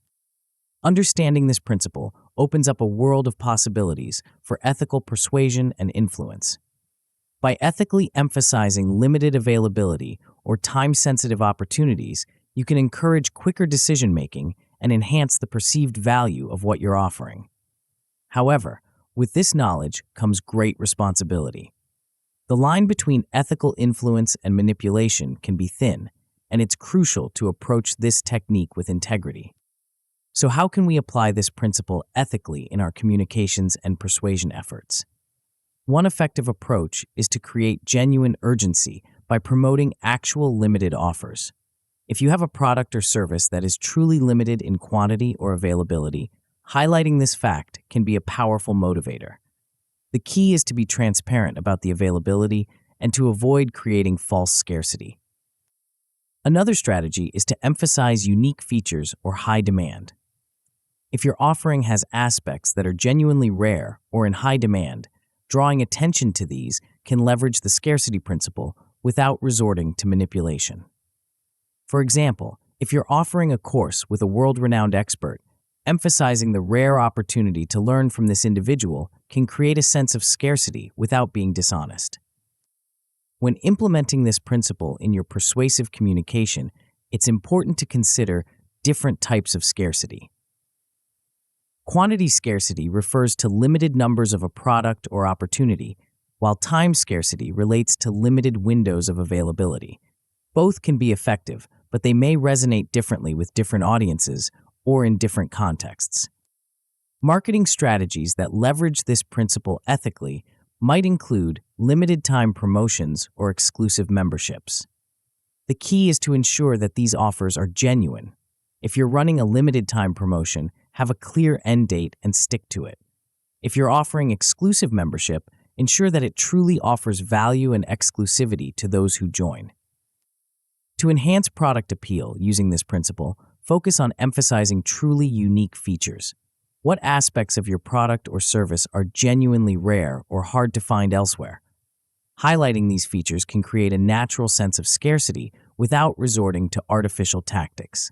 Understanding this principle opens up a world of possibilities for ethical persuasion and influence. By ethically emphasizing limited availability or time-sensitive opportunities, you can encourage quicker decision-making and enhance the perceived value of what you're offering. However, with this knowledge comes great responsibility. The line between ethical influence and manipulation can be thin, and it's crucial to approach this technique with integrity. So how can we apply this principle ethically in our communications and persuasion efforts? One effective approach is to create genuine urgency by promoting actual limited offers. If you have a product or service that is truly limited in quantity or availability, highlighting this fact can be a powerful motivator. The key is to be transparent about the availability and to avoid creating false scarcity. Another strategy is to emphasize unique features or high demand. If your offering has aspects that are genuinely rare or in high demand, drawing attention to these can leverage the scarcity principle without resorting to manipulation. For example, if you're offering a course with a world-renowned expert, emphasizing the rare opportunity to learn from this individual can create a sense of scarcity without being dishonest. When implementing this principle in your persuasive communication, it's important to consider different types of scarcity. Quantity scarcity refers to limited numbers of a product or opportunity, while time scarcity relates to limited windows of availability. Both can be effective, but they may resonate differently with different audiences or in different contexts. Marketing strategies that leverage this principle ethically might include limited-time promotions or exclusive memberships. The key is to ensure that these offers are genuine. If you're running a limited-time promotion, have a clear end date and stick to it. If you're offering exclusive membership, ensure that it truly offers value and exclusivity to those who join. To enhance product appeal using this principle, focus on emphasizing truly unique features. What aspects of your product or service are genuinely rare or hard to find elsewhere? Highlighting these features can create a natural sense of scarcity without resorting to artificial tactics.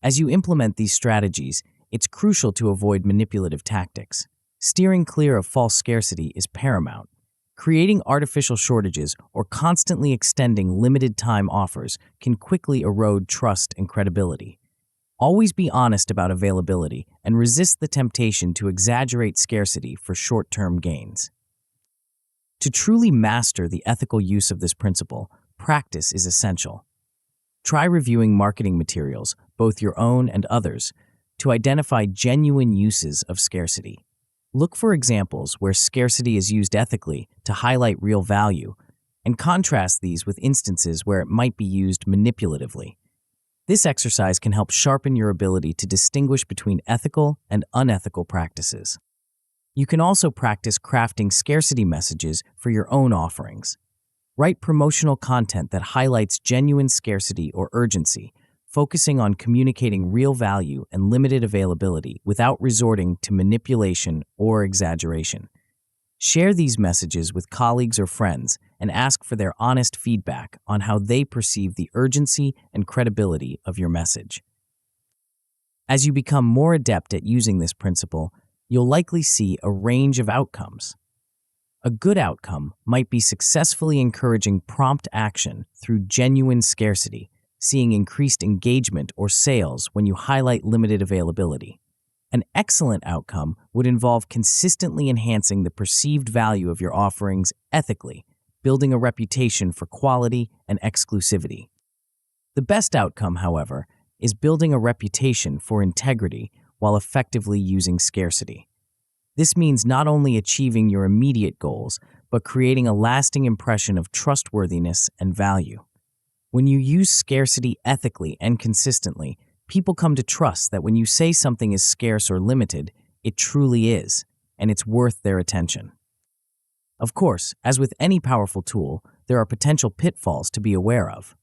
As you implement these strategies, it's crucial to avoid manipulative tactics. Steering clear of false scarcity is paramount. Creating artificial shortages or constantly extending limited-time offers can quickly erode trust and credibility. Always be honest about availability and resist the temptation to exaggerate scarcity for short-term gains. To truly master the ethical use of this principle, practice is essential. Try reviewing marketing materials, both your own and others, to identify genuine uses of scarcity. Look for examples where scarcity is used ethically to highlight real value, and contrast these with instances where it might be used manipulatively. This exercise can help sharpen your ability to distinguish between ethical and unethical practices. You can also practice crafting scarcity messages for your own offerings. Write promotional content that highlights genuine scarcity or urgency, focusing on communicating real value and limited availability without resorting to manipulation or exaggeration. Share these messages with colleagues or friends and ask for their honest feedback on how they perceive the urgency and credibility of your message. As you become more adept at using this principle, you'll likely see a range of outcomes. A good outcome might be successfully encouraging prompt action through genuine scarcity, seeing increased engagement or sales when you highlight limited availability. An excellent outcome would involve consistently enhancing the perceived value of your offerings ethically, building a reputation for quality and exclusivity. The best outcome, however, is building a reputation for integrity while effectively using scarcity. This means not only achieving your immediate goals, but creating a lasting impression of trustworthiness and value. When you use scarcity ethically and consistently, people come to trust that when you say something is scarce or limited, it truly is, and it's worth their attention. Of course, as with any powerful tool, there are potential pitfalls to be aware of.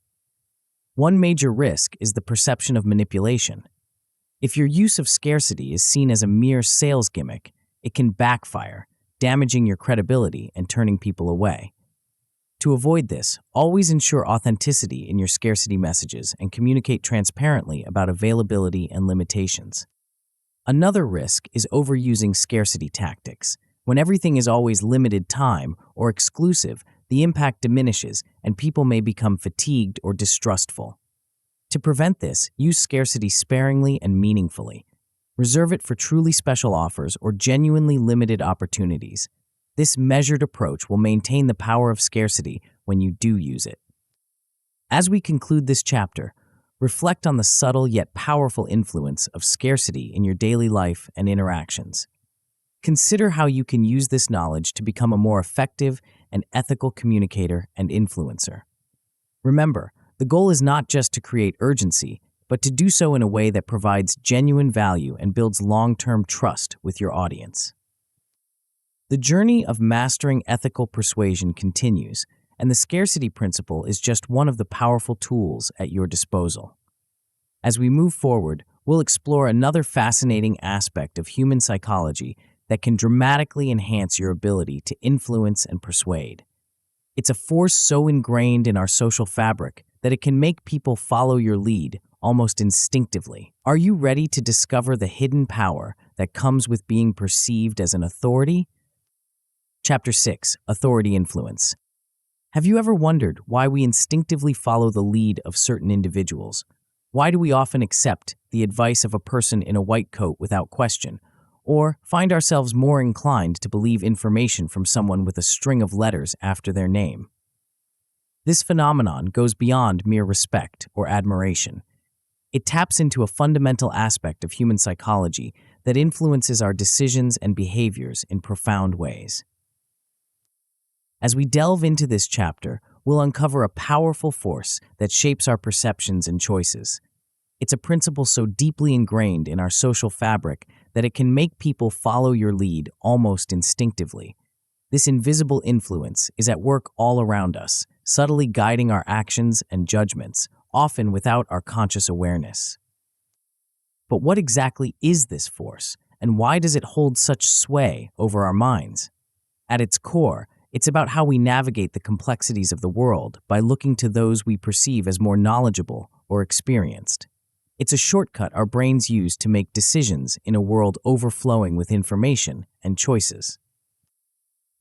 One major risk is the perception of manipulation. If your use of scarcity is seen as a mere sales gimmick, it can backfire, damaging your credibility and turning people away. To avoid this, always ensure authenticity in your scarcity messages and communicate transparently about availability and limitations. Another risk is overusing scarcity tactics. When everything is always limited time or exclusive, the impact diminishes and people may become fatigued or distrustful. To prevent this, use scarcity sparingly and meaningfully. Reserve it for truly special offers or genuinely limited opportunities. This measured approach will maintain the power of scarcity when you do use it. As we conclude this chapter, reflect on the subtle yet powerful influence of scarcity in your daily life and interactions. Consider how you can use this knowledge to become a more effective and ethical communicator and influencer. Remember, the goal is not just to create urgency, but to do so in a way that provides genuine value and builds long-term trust with your audience. The journey of mastering ethical persuasion continues, and the scarcity principle is just one of the powerful tools at your disposal. As we move forward, we'll explore another fascinating aspect of human psychology that can dramatically enhance your ability to influence and persuade. It's a force so ingrained in our social fabric that it can make people follow your lead almost instinctively. Are you ready to discover the hidden power that comes with being perceived as an authority? Chapter 6: Authority Influence. Have you ever wondered why we instinctively follow the lead of certain individuals? Why do we often accept the advice of a person in a white coat without question, or find ourselves more inclined to believe information from someone with a string of letters after their name? This phenomenon goes beyond mere respect or admiration. It taps into a fundamental aspect of human psychology that influences our decisions and behaviors in profound ways. As we delve into this chapter, we'll uncover a powerful force that shapes our perceptions and choices. It's a principle so deeply ingrained in our social fabric that it can make people follow your lead almost instinctively. This invisible influence is at work all around us, subtly guiding our actions and judgments, often without our conscious awareness. But what exactly is this force, and why does it hold such sway over our minds? At its core, it's about how we navigate the complexities of the world by looking to those we perceive as more knowledgeable or experienced. It's a shortcut our brains use to make decisions in a world overflowing with information and choices.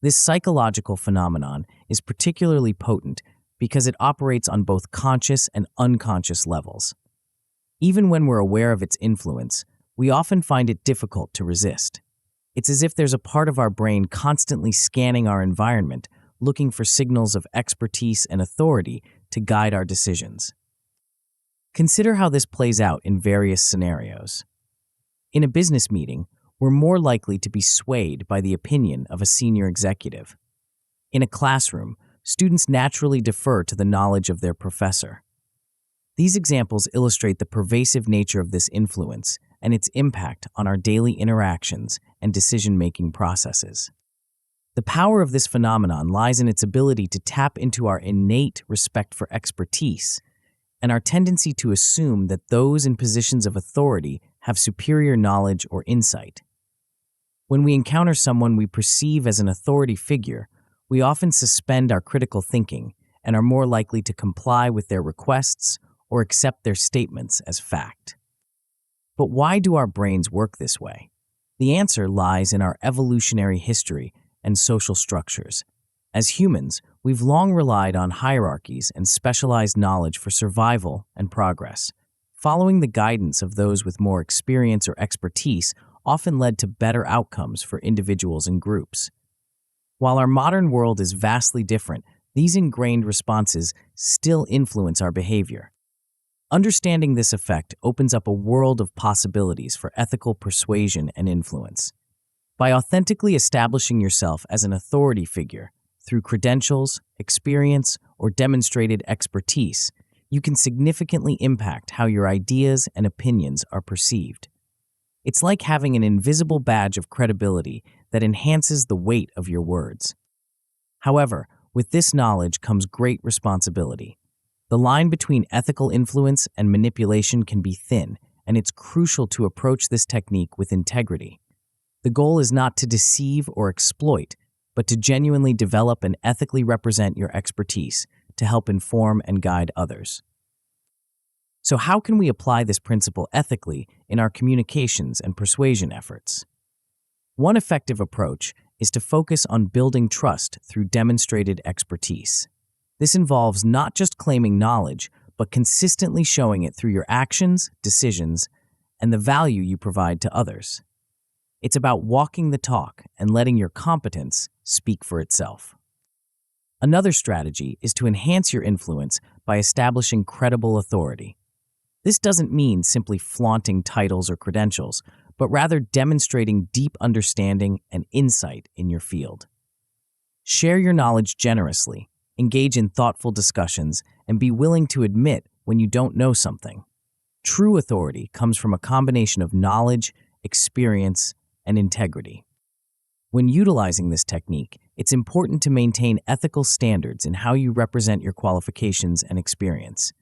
This psychological phenomenon is particularly potent because it operates on both conscious and unconscious levels. Even when we're aware of its influence, we often find it difficult to resist. It's as if there's a part of our brain constantly scanning our environment, looking for signals of expertise and authority to guide our decisions. Consider how this plays out in various scenarios. In a business meeting, we're more likely to be swayed by the opinion of a senior executive. In a classroom, students naturally defer to the knowledge of their professor. These examples illustrate the pervasive nature of this influence and its impact on our daily interactions and decision-making processes. The power of this phenomenon lies in its ability to tap into our innate respect for expertise and our tendency to assume that those in positions of authority have superior knowledge or insight. When we encounter someone we perceive as an authority figure, we often suspend our critical thinking and are more likely to comply with their requests or accept their statements as fact. But why do our brains work this way? The answer lies in our evolutionary history and social structures. As humans, we've long relied on hierarchies and specialized knowledge for survival and progress. Following the guidance of those with more experience or expertise often led to better outcomes for individuals and groups. While our modern world is vastly different, these ingrained responses still influence our behavior. Understanding this effect opens up a world of possibilities for ethical persuasion and influence. By authentically establishing yourself as an authority figure through credentials, experience, or demonstrated expertise, you can significantly impact how your ideas and opinions are perceived. It's like having an invisible badge of credibility that enhances the weight of your words. However, with this knowledge comes great responsibility. The line between ethical influence and manipulation can be thin, and it's crucial to approach this technique with integrity. The goal is not to deceive or exploit, but to genuinely develop and ethically represent your expertise to help inform and guide others. So how can we apply this principle ethically in our communications and persuasion efforts? One effective approach is to focus on building trust through demonstrated expertise. This involves not just claiming knowledge, but consistently showing it through your actions, decisions, and the value you provide to others. It's about walking the talk and letting your competence speak for itself. Another strategy is to enhance your influence by establishing credible authority. This doesn't mean simply flaunting titles or credentials, but rather demonstrating deep understanding and insight in your field. Share your knowledge generously, engage in thoughtful discussions, and be willing to admit when you don't know something. True authority comes from a combination of knowledge, experience, and integrity. When utilizing this technique, it's important to maintain ethical standards in how you represent your qualifications and experience.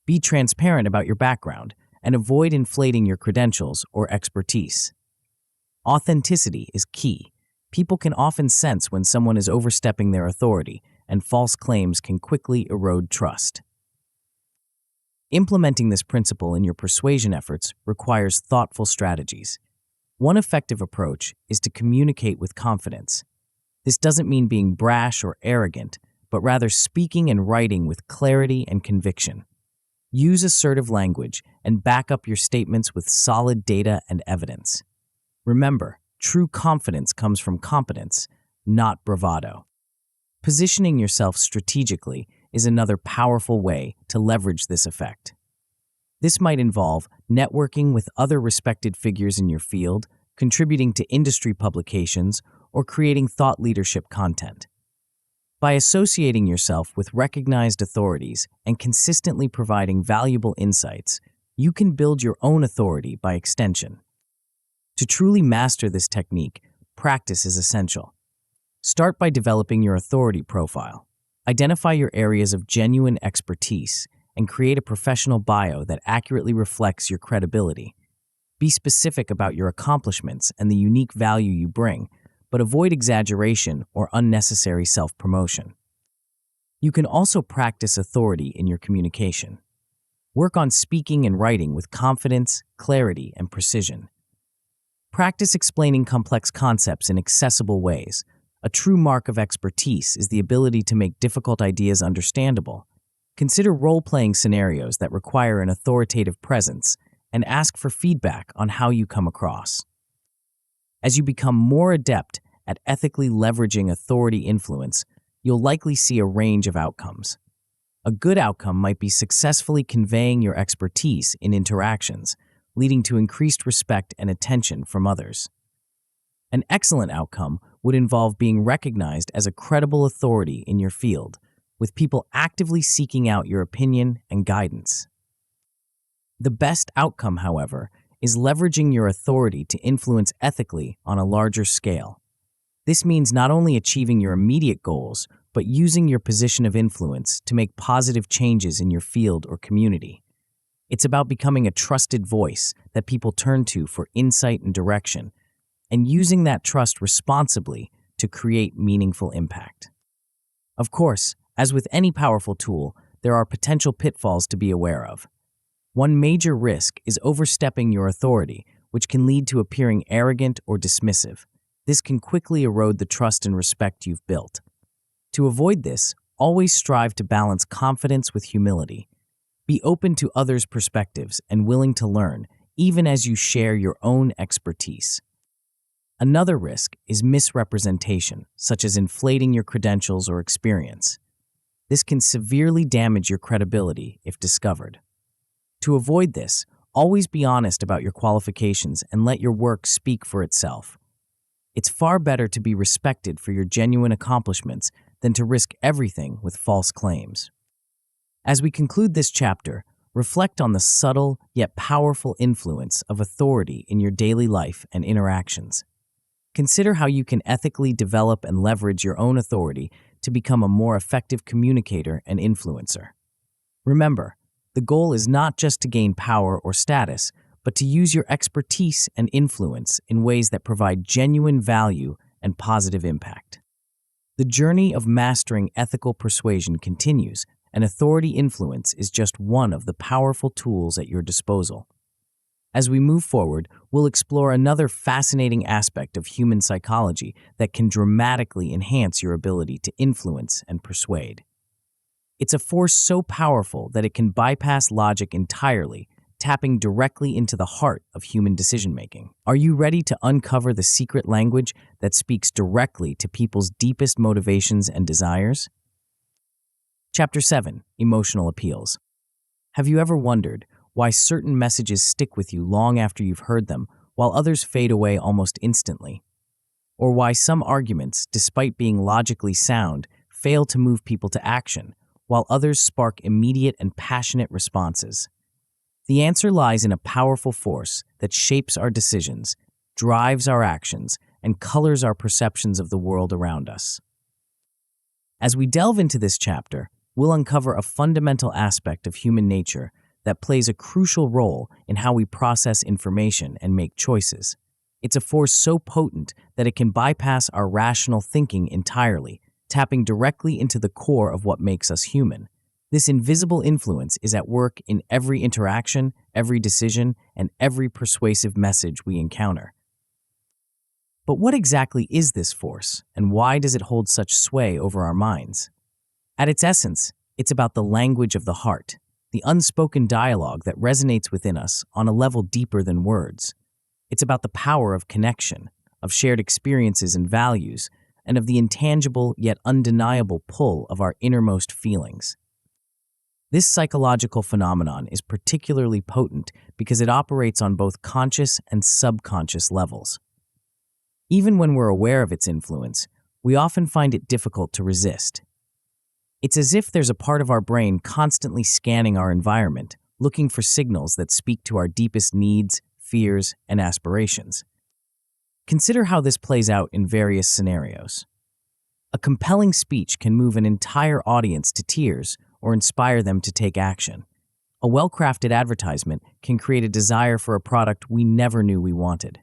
Be transparent about your background and avoid inflating your credentials or expertise. Authenticity is key. People can often sense when someone is overstepping their authority, and false claims can quickly erode trust. Implementing this principle in your persuasion efforts requires thoughtful strategies. One effective approach is to communicate with confidence. This doesn't mean being brash or arrogant, but rather speaking and writing with clarity and conviction. Use assertive language and back up your statements with solid data and evidence. Remember, true confidence comes from competence, not bravado. Positioning yourself strategically is another powerful way to leverage this effect. This might involve networking with other respected figures in your field, contributing to industry publications, or creating thought leadership content. By associating yourself with recognized authorities and consistently providing valuable insights, you can build your own authority by extension. To truly master this technique, practice is essential. Start by developing your authority profile. Identify your areas of genuine expertise and create a professional bio that accurately reflects your credibility. Be specific about your accomplishments and the unique value you bring, but avoid exaggeration or unnecessary self-promotion. You can also practice authority in your communication. Work on speaking and writing with confidence, clarity, and precision. Practice explaining complex concepts in accessible ways. A true mark of expertise is the ability to make difficult ideas understandable. Consider role-playing scenarios that require an authoritative presence and ask for feedback on how you come across. As you become more adept at ethically leveraging authority influence, you'll likely see a range of outcomes. A good outcome might be successfully conveying your expertise in interactions, leading to increased respect and attention from others. An excellent outcome would involve being recognized as a credible authority in your field, with people actively seeking out your opinion and guidance. The best outcome, however, is leveraging your authority to influence ethically on a larger scale. This means not only achieving your immediate goals, but using your position of influence to make positive changes in your field or community. It's about becoming a trusted voice that people turn to for insight and direction, and using that trust responsibly to create meaningful impact. Of course, as with any powerful tool, there are potential pitfalls to be aware of. One major risk is overstepping your authority, which can lead to appearing arrogant or dismissive. This can quickly erode the trust and respect you've built. To avoid this, always strive to balance confidence with humility. Be open to others' perspectives and willing to learn, even as you share your own expertise. Another risk is misrepresentation, such as inflating your credentials or experience. This can severely damage your credibility if discovered. To avoid this, always be honest about your qualifications and let your work speak for itself. It's far better to be respected for your genuine accomplishments than to risk everything with false claims. As we conclude this chapter, reflect on the subtle yet powerful influence of authority in your daily life and interactions. Consider how you can ethically develop and leverage your own authority to become a more effective communicator and influencer. Remember, the goal is not just to gain power or status, but to use your expertise and influence in ways that provide genuine value and positive impact. The journey of mastering ethical persuasion continues, and authority influence is just one of the powerful tools at your disposal. As we move forward, we'll explore another fascinating aspect of human psychology that can dramatically enhance your ability to influence and persuade. It's a force so powerful that it can bypass logic entirely, tapping directly into the heart of human decision-making. Are you ready to uncover the secret language that speaks directly to people's deepest motivations and desires? Chapter 7: Emotional Appeals. Have you ever wondered why certain messages stick with you long after you've heard them, while others fade away almost instantly? Or why some arguments, despite being logically sound, fail to move people to action, while others spark immediate and passionate responses? The answer lies in a powerful force that shapes our decisions, drives our actions, and colors our perceptions of the world around us. As we delve into this chapter, we'll uncover a fundamental aspect of human nature that plays a crucial role in how we process information and make choices. It's a force so potent that it can bypass our rational thinking entirely, tapping directly into the core of what makes us human. This invisible influence is at work in every interaction, every decision, and every persuasive message we encounter. But what exactly is this force, and why does it hold such sway over our minds? At its essence, it's about the language of the heart, the unspoken dialogue that resonates within us on a level deeper than words. It's about the power of connection, of shared experiences and values, and of the intangible yet undeniable pull of our innermost feelings. This psychological phenomenon is particularly potent because it operates on both conscious and subconscious levels. Even when we're aware of its influence, we often find it difficult to resist. It's as if there's a part of our brain constantly scanning our environment, looking for signals that speak to our deepest needs, fears, and aspirations. Consider how this plays out in various scenarios. A compelling speech can move an entire audience to tears or inspire them to take action. A well-crafted advertisement can create a desire for a product we never knew we wanted.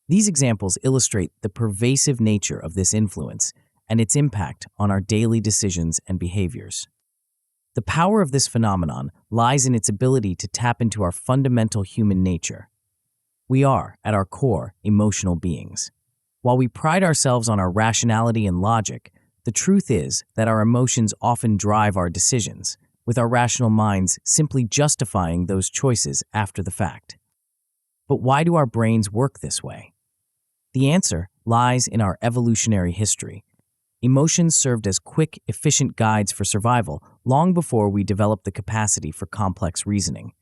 These examples illustrate the pervasive nature of this influence and its impact on our daily decisions and behaviors. The power of this phenomenon lies in its ability to tap into our fundamental human nature. We are, at our core, emotional beings. While we pride ourselves on our rationality and logic, the truth is that our emotions often drive our decisions, with our rational minds simply justifying those choices after the fact. But why do our brains work this way? The answer lies in our evolutionary history. Emotions served as quick, efficient guides for survival long before we developed the capacity for complex reasoning.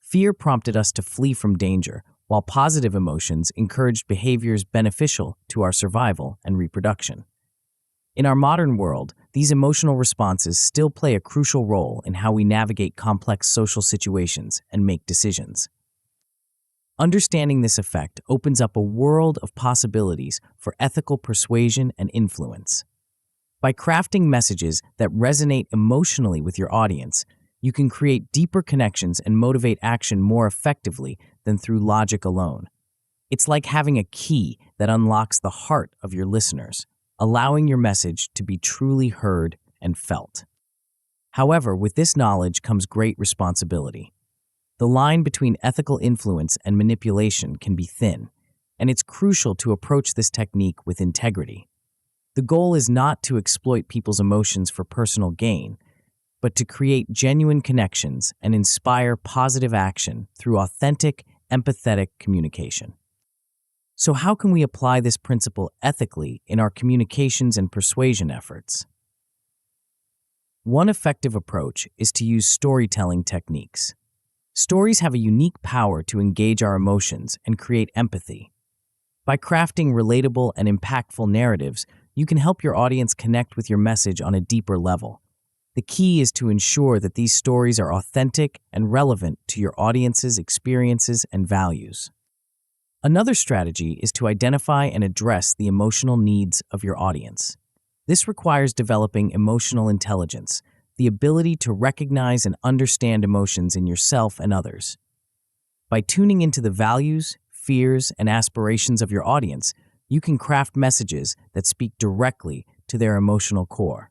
Fear prompted us to flee from danger, while positive emotions encouraged behaviors beneficial to our survival and reproduction. In our modern world, these emotional responses still play a crucial role in how we navigate complex social situations and make decisions. Understanding this effect opens up a world of possibilities for ethical persuasion and influence. By crafting messages that resonate emotionally with your audience, you can create deeper connections and motivate action more effectively than through logic alone. It's like having a key that unlocks the heart of your listeners, allowing your message to be truly heard and felt. However, with this knowledge comes great responsibility. The line between ethical influence and manipulation can be thin, and it's crucial to approach this technique with integrity. The goal is not to exploit people's emotions for personal gain, but to create genuine connections and inspire positive action through authentic, empathetic communication. So how can we apply this principle ethically in our communications and persuasion efforts? One effective approach is to use storytelling techniques. Stories have a unique power to engage our emotions and create empathy. By crafting relatable and impactful narratives, you can help your audience connect with your message on a deeper level. The key is to ensure that these stories are authentic and relevant to your audience's experiences and values. Another strategy is to identify and address the emotional needs of your audience. This requires developing emotional intelligence, the ability to recognize and understand emotions in yourself and others. By tuning into the values, fears, and aspirations of your audience, you can craft messages that speak directly to their emotional core.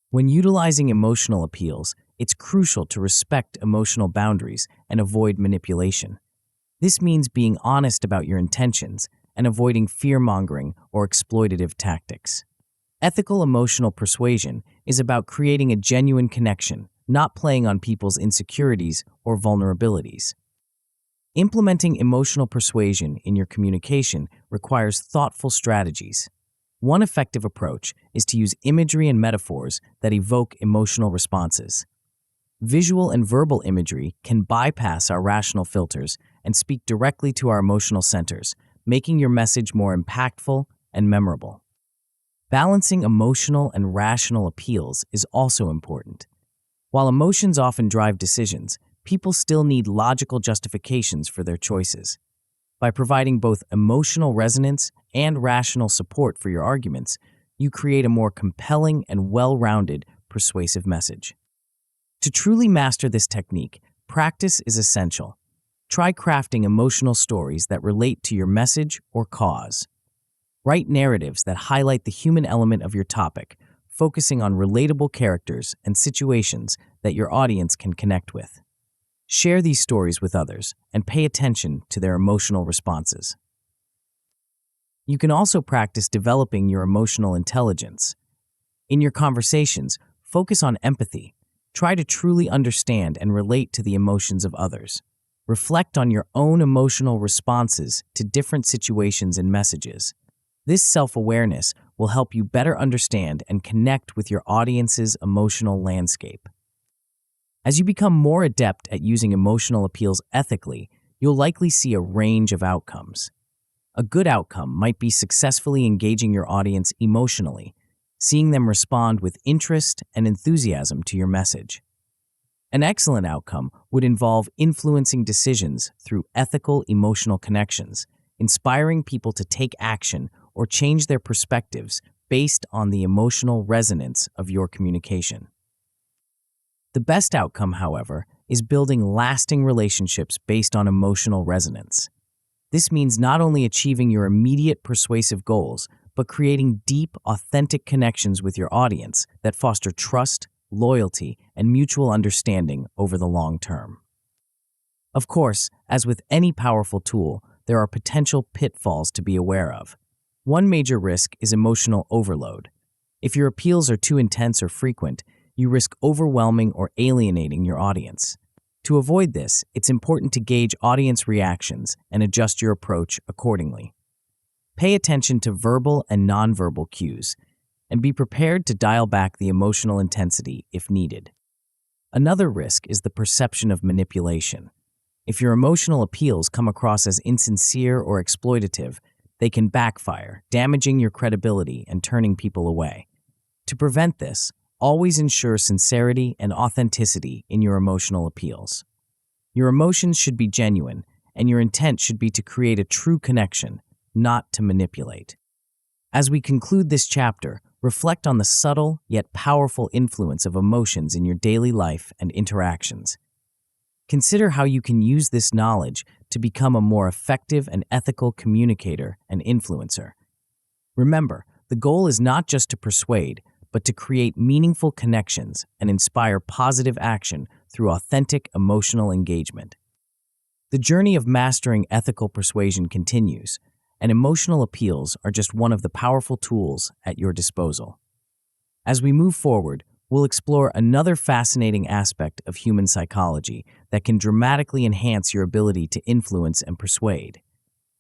When utilizing emotional appeals, it's crucial to respect emotional boundaries and avoid manipulation. This means being honest about your intentions and avoiding fear-mongering or exploitative tactics. Ethical emotional persuasion is about creating a genuine connection, not playing on people's insecurities or vulnerabilities. Implementing emotional persuasion in your communication requires thoughtful strategies. One effective approach is to use imagery and metaphors that evoke emotional responses. Visual and verbal imagery can bypass our rational filters and speak directly to our emotional centers, making your message more impactful and memorable. Balancing emotional and rational appeals is also important. While emotions often drive decisions, people still need logical justifications for their choices. By providing both emotional resonance and rational support for your arguments, you create a more compelling and well-rounded persuasive message. To truly master this technique, practice is essential. Try crafting emotional stories that relate to your message or cause. Write narratives that highlight the human element of your topic, focusing on relatable characters and situations that your audience can connect with. Share these stories with others and pay attention to their emotional responses. You can also practice developing your emotional intelligence. In your conversations, focus on empathy. Try to truly understand and relate to the emotions of others. Reflect on your own emotional responses to different situations and messages. This self-awareness will help you better understand and connect with your audience's emotional landscape. As you become more adept at using emotional appeals ethically, you'll likely see a range of outcomes. A good outcome might be successfully engaging your audience emotionally, seeing them respond with interest and enthusiasm to your message. An excellent outcome would involve influencing decisions through ethical emotional connections, inspiring people to take action or change their perspectives based on the emotional resonance of your communication. The best outcome, however, is building lasting relationships based on emotional resonance. This means not only achieving your immediate persuasive goals, but creating deep, authentic connections with your audience that foster trust, loyalty, and mutual understanding over the long term. Of course, as with any powerful tool, there are potential pitfalls to be aware of. One major risk is emotional overload. If your appeals are too intense or frequent, you risk overwhelming or alienating your audience. To avoid this, it's important to gauge audience reactions and adjust your approach accordingly. Pay attention to verbal and nonverbal cues, and be prepared to dial back the emotional intensity if needed. Another risk is the perception of manipulation. If your emotional appeals come across as insincere or exploitative, they can backfire, damaging your credibility and turning people away. To prevent this, always ensure sincerity and authenticity in your emotional appeals. Your emotions should be genuine, and your intent should be to create a true connection, not to manipulate. As we conclude this chapter, reflect on the subtle yet powerful influence of emotions in your daily life and interactions. Consider how you can use this knowledge to become a more effective and ethical communicator and influencer. Remember, the goal is not just to persuade, but to create meaningful connections and inspire positive action through authentic emotional engagement. The journey of mastering ethical persuasion continues, and emotional appeals are just one of the powerful tools at your disposal. As we move forward, we'll explore another fascinating aspect of human psychology that can dramatically enhance your ability to influence and persuade.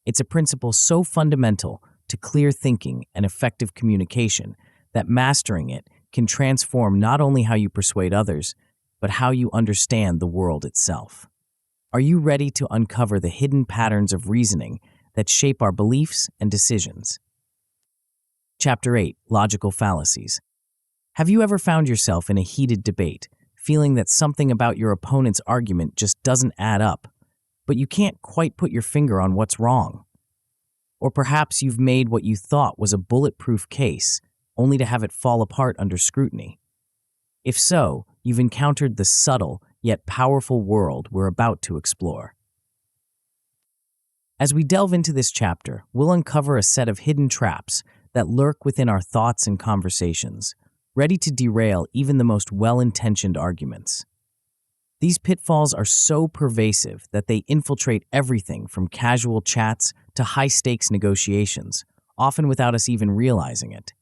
It's a principle so fundamental to clear thinking and effective communication that mastering it can transform not only how you persuade others, but how you understand the world itself. Are you ready to uncover the hidden patterns of reasoning that shape our beliefs and decisions? Chapter 8: Logical Fallacies. Have you ever found yourself in a heated debate, feeling that something about your opponent's argument just doesn't add up, but you can't quite put your finger on what's wrong? Or perhaps you've made what you thought was a bulletproof case, only to have it fall apart under scrutiny. If so, you've encountered the subtle yet powerful world we're about to explore. As we delve into this chapter, we'll uncover a set of hidden traps that lurk within our thoughts and conversations, ready to derail even the most well-intentioned arguments. These pitfalls are so pervasive that they infiltrate everything from casual chats to high-stakes negotiations, often without us even realizing it.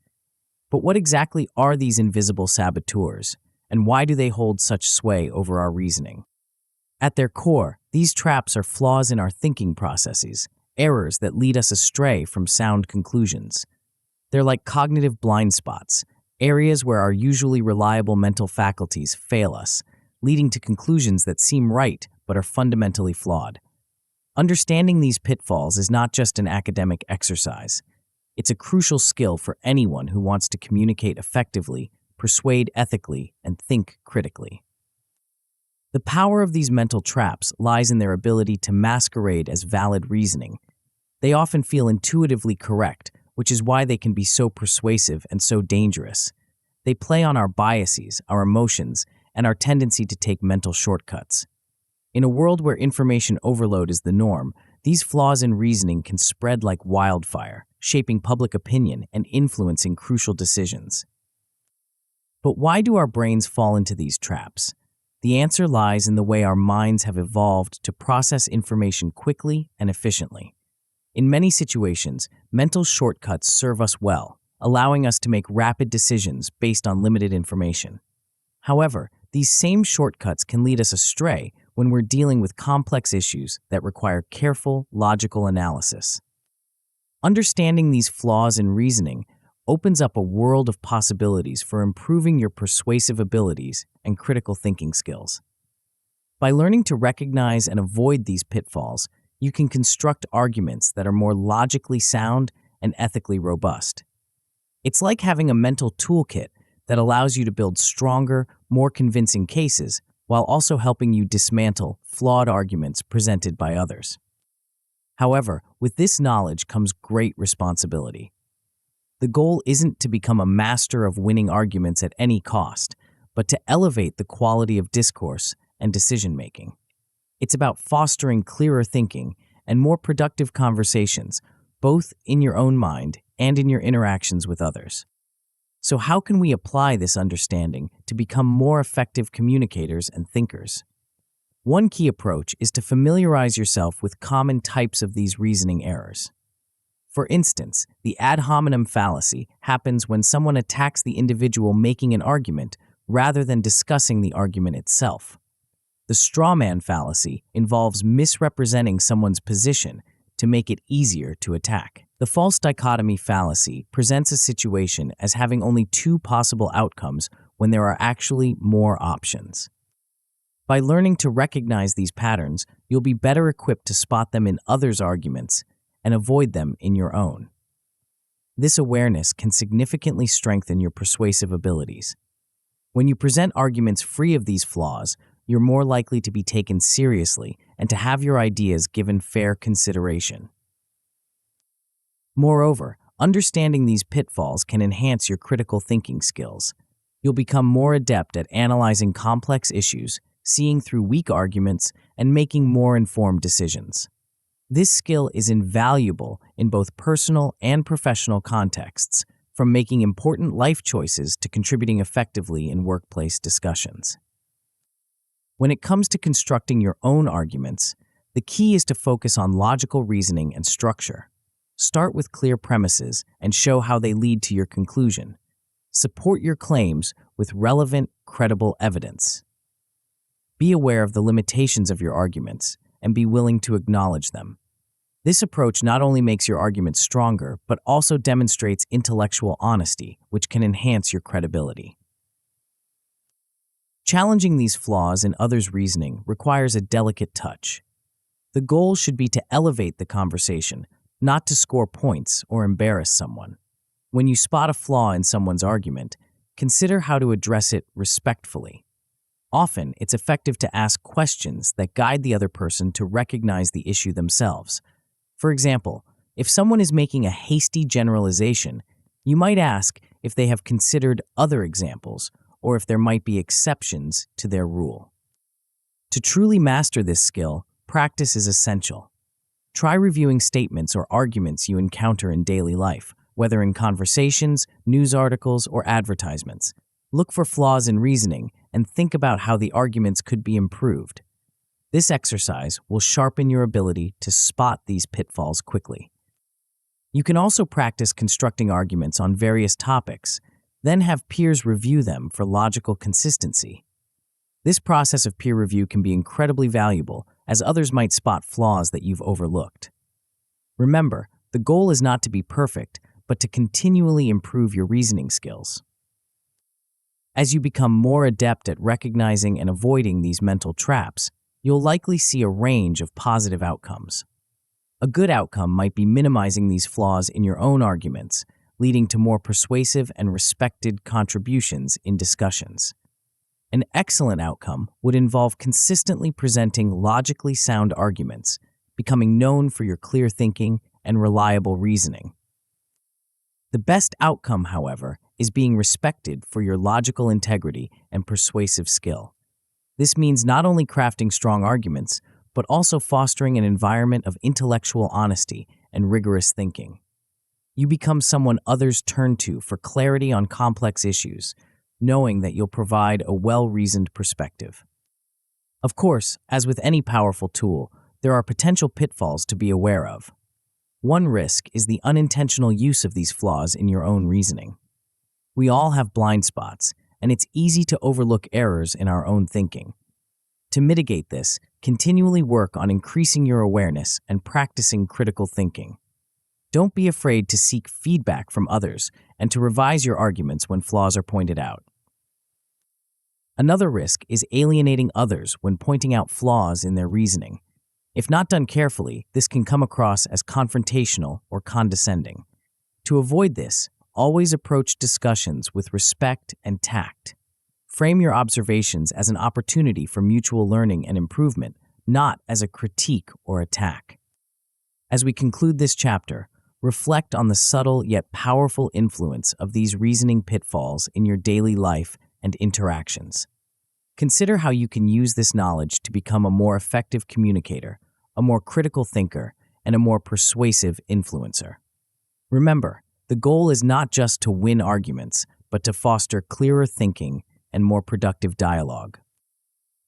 But what exactly are these invisible saboteurs, and why do they hold such sway over our reasoning? At their core, these traps are flaws in our thinking processes, errors that lead us astray from sound conclusions. They're like cognitive blind spots, areas where our usually reliable mental faculties fail us, leading to conclusions that seem right but are fundamentally flawed. Understanding these pitfalls is not just an academic exercise. It's a crucial skill for anyone who wants to communicate effectively, persuade ethically, and think critically. The power of these mental traps lies in their ability to masquerade as valid reasoning. They often feel intuitively correct, which is why they can be so persuasive and so dangerous. They play on our biases, our emotions, and our tendency to take mental shortcuts. In a world where information overload is the norm, these flaws in reasoning can spread like wildfire, shaping public opinion and influencing crucial decisions. But why do our brains fall into these traps? The answer lies in the way our minds have evolved to process information quickly and efficiently. In many situations, mental shortcuts serve us well, allowing us to make rapid decisions based on limited information. However, these same shortcuts can lead us astray when we're dealing with complex issues that require careful, logical analysis. Understanding these flaws in reasoning opens up a world of possibilities for improving your persuasive abilities and critical thinking skills. By learning to recognize and avoid these pitfalls, you can construct arguments that are more logically sound and ethically robust. It's like having a mental toolkit that allows you to build stronger, more convincing cases while also helping you dismantle flawed arguments presented by others. However, with this knowledge comes great responsibility. The goal isn't to become a master of winning arguments at any cost, but to elevate the quality of discourse and decision-making. It's about fostering clearer thinking and more productive conversations, both in your own mind and in your interactions with others. So how can we apply this understanding to become more effective communicators and thinkers? One key approach is to familiarize yourself with common types of these reasoning errors. For instance, the ad hominem fallacy happens when someone attacks the individual making an argument rather than discussing the argument itself. The straw man fallacy involves misrepresenting someone's position to make it easier to attack. The false dichotomy fallacy presents a situation as having only two possible outcomes when there are actually more options. By learning to recognize these patterns, you'll be better equipped to spot them in others' arguments and avoid them in your own. This awareness can significantly strengthen your persuasive abilities. When you present arguments free of these flaws, you're more likely to be taken seriously and to have your ideas given fair consideration. Moreover, understanding these pitfalls can enhance your critical thinking skills. You'll become more adept at analyzing complex issues, seeing through weak arguments, and making more informed decisions. This skill is invaluable in both personal and professional contexts, from making important life choices to contributing effectively in workplace discussions. When it comes to constructing your own arguments, the key is to focus on logical reasoning and structure. Start with clear premises and show how they lead to your conclusion. Support your claims with relevant, credible evidence. Be aware of the limitations of your arguments and be willing to acknowledge them. This approach not only makes your arguments stronger, but also demonstrates intellectual honesty, which can enhance your credibility. Challenging these flaws in others' reasoning requires a delicate touch. The goal should be to elevate the conversation, not to score points or embarrass someone. When you spot a flaw in someone's argument, consider how to address it respectfully. Often, it's effective to ask questions that guide the other person to recognize the issue themselves. For example, if someone is making a hasty generalization, you might ask if they have considered other examples or if there might be exceptions to their rule. To truly master this skill, practice is essential. Try reviewing statements or arguments you encounter in daily life, whether in conversations, news articles, or advertisements. Look for flaws in reasoning and think about how the arguments could be improved. This exercise will sharpen your ability to spot these pitfalls quickly. You can also practice constructing arguments on various topics, then have peers review them for logical consistency. This process of peer review can be incredibly valuable, as others might spot flaws that you've overlooked. Remember, the goal is not to be perfect, but to continually improve your reasoning skills. As you become more adept at recognizing and avoiding these mental traps, you'll likely see a range of positive outcomes. A good outcome might be minimizing these flaws in your own arguments, leading to more persuasive and respected contributions in discussions. An excellent outcome would involve consistently presenting logically sound arguments, becoming known for your clear thinking and reliable reasoning. The best outcome, however, is being respected for your logical integrity and persuasive skill. This means not only crafting strong arguments, but also fostering an environment of intellectual honesty and rigorous thinking. You become someone others turn to for clarity on complex issues, knowing that you'll provide a well-reasoned perspective. Of course, as with any powerful tool, there are potential pitfalls to be aware of. One risk is the unintentional use of these flaws in your own reasoning. We all have blind spots, and it's easy to overlook errors in our own thinking. To mitigate this, continually work on increasing your awareness and practicing critical thinking. Don't be afraid to seek feedback from others and to revise your arguments when flaws are pointed out. Another risk is alienating others when pointing out flaws in their reasoning. If not done carefully, this can come across as confrontational or condescending. To avoid this, always approach discussions with respect and tact. Frame your observations as an opportunity for mutual learning and improvement, not as a critique or attack. As we conclude this chapter, reflect on the subtle yet powerful influence of these reasoning pitfalls in your daily life and interactions. Consider how you can use this knowledge to become a more effective communicator, a more critical thinker, and a more persuasive influencer. Remember, the goal is not just to win arguments, but to foster clearer thinking and more productive dialogue.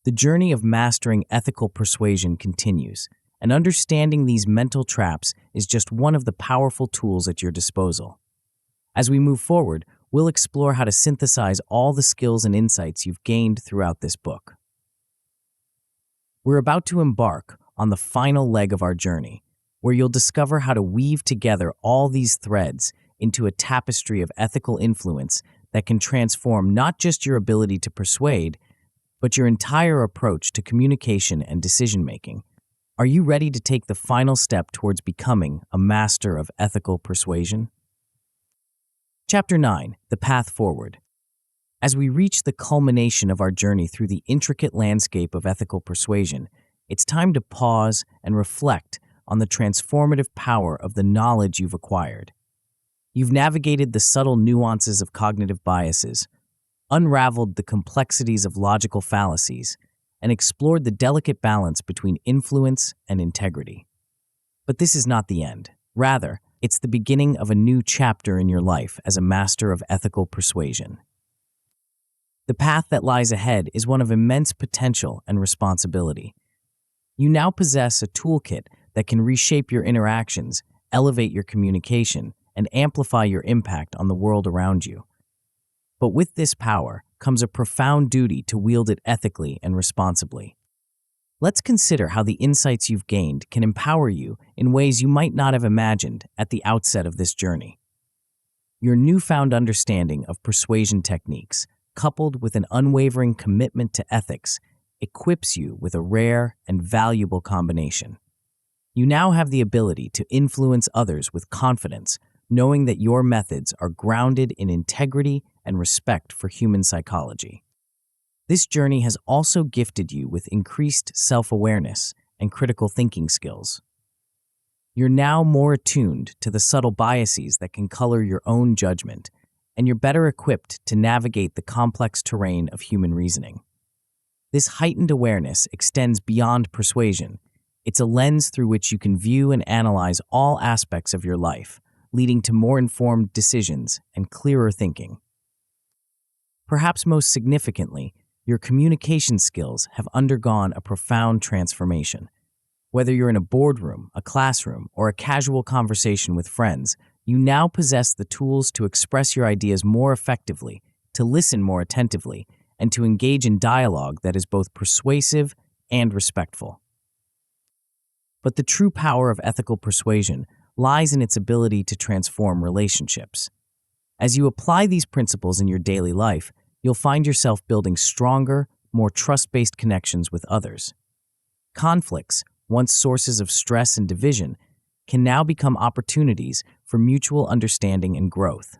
The journey of mastering ethical persuasion continues, and understanding these mental traps is just one of the powerful tools at your disposal. As we move forward, we'll explore how to synthesize all the skills and insights you've gained throughout this book. We're about to embark on the final leg of our journey, where you'll discover how to weave together all these threads into a tapestry of ethical influence that can transform not just your ability to persuade, but your entire approach to communication and decision-making. Are you ready to take the final step towards becoming a master of ethical persuasion? Chapter 9, The Path Forward. As we reach the culmination of our journey through the intricate landscape of ethical persuasion, it's time to pause and reflect on the transformative power of the knowledge you've acquired. You've navigated the subtle nuances of cognitive biases, unraveled the complexities of logical fallacies, and explored the delicate balance between influence and integrity. But this is not the end. Rather, it's the beginning of a new chapter in your life as a master of ethical persuasion. The path that lies ahead is one of immense potential and responsibility. You now possess a toolkit that can reshape your interactions, elevate your communication, and amplify your impact on the world around you. But with this power comes a profound duty to wield it ethically and responsibly. Let's consider how the insights you've gained can empower you in ways you might not have imagined at the outset of this journey. Your newfound understanding of persuasion techniques, coupled with an unwavering commitment to ethics, equips you with a rare and valuable combination. You now have the ability to influence others with confidence, knowing that your methods are grounded in integrity and respect for human psychology. This journey has also gifted you with increased self-awareness and critical thinking skills. You're now more attuned to the subtle biases that can color your own judgment, and you're better equipped to navigate the complex terrain of human reasoning. This heightened awareness extends beyond persuasion. It's a lens through which you can view and analyze all aspects of your life, leading to more informed decisions and clearer thinking. Perhaps most significantly, your communication skills have undergone a profound transformation. Whether you're in a boardroom, a classroom, or a casual conversation with friends, you now possess the tools to express your ideas more effectively, to listen more attentively, and to engage in dialogue that is both persuasive and respectful. But the true power of ethical persuasion lies in its ability to transform relationships. As you apply these principles in your daily life, you'll find yourself building stronger, more trust-based connections with others. Conflicts, once sources of stress and division, can now become opportunities for mutual understanding and growth.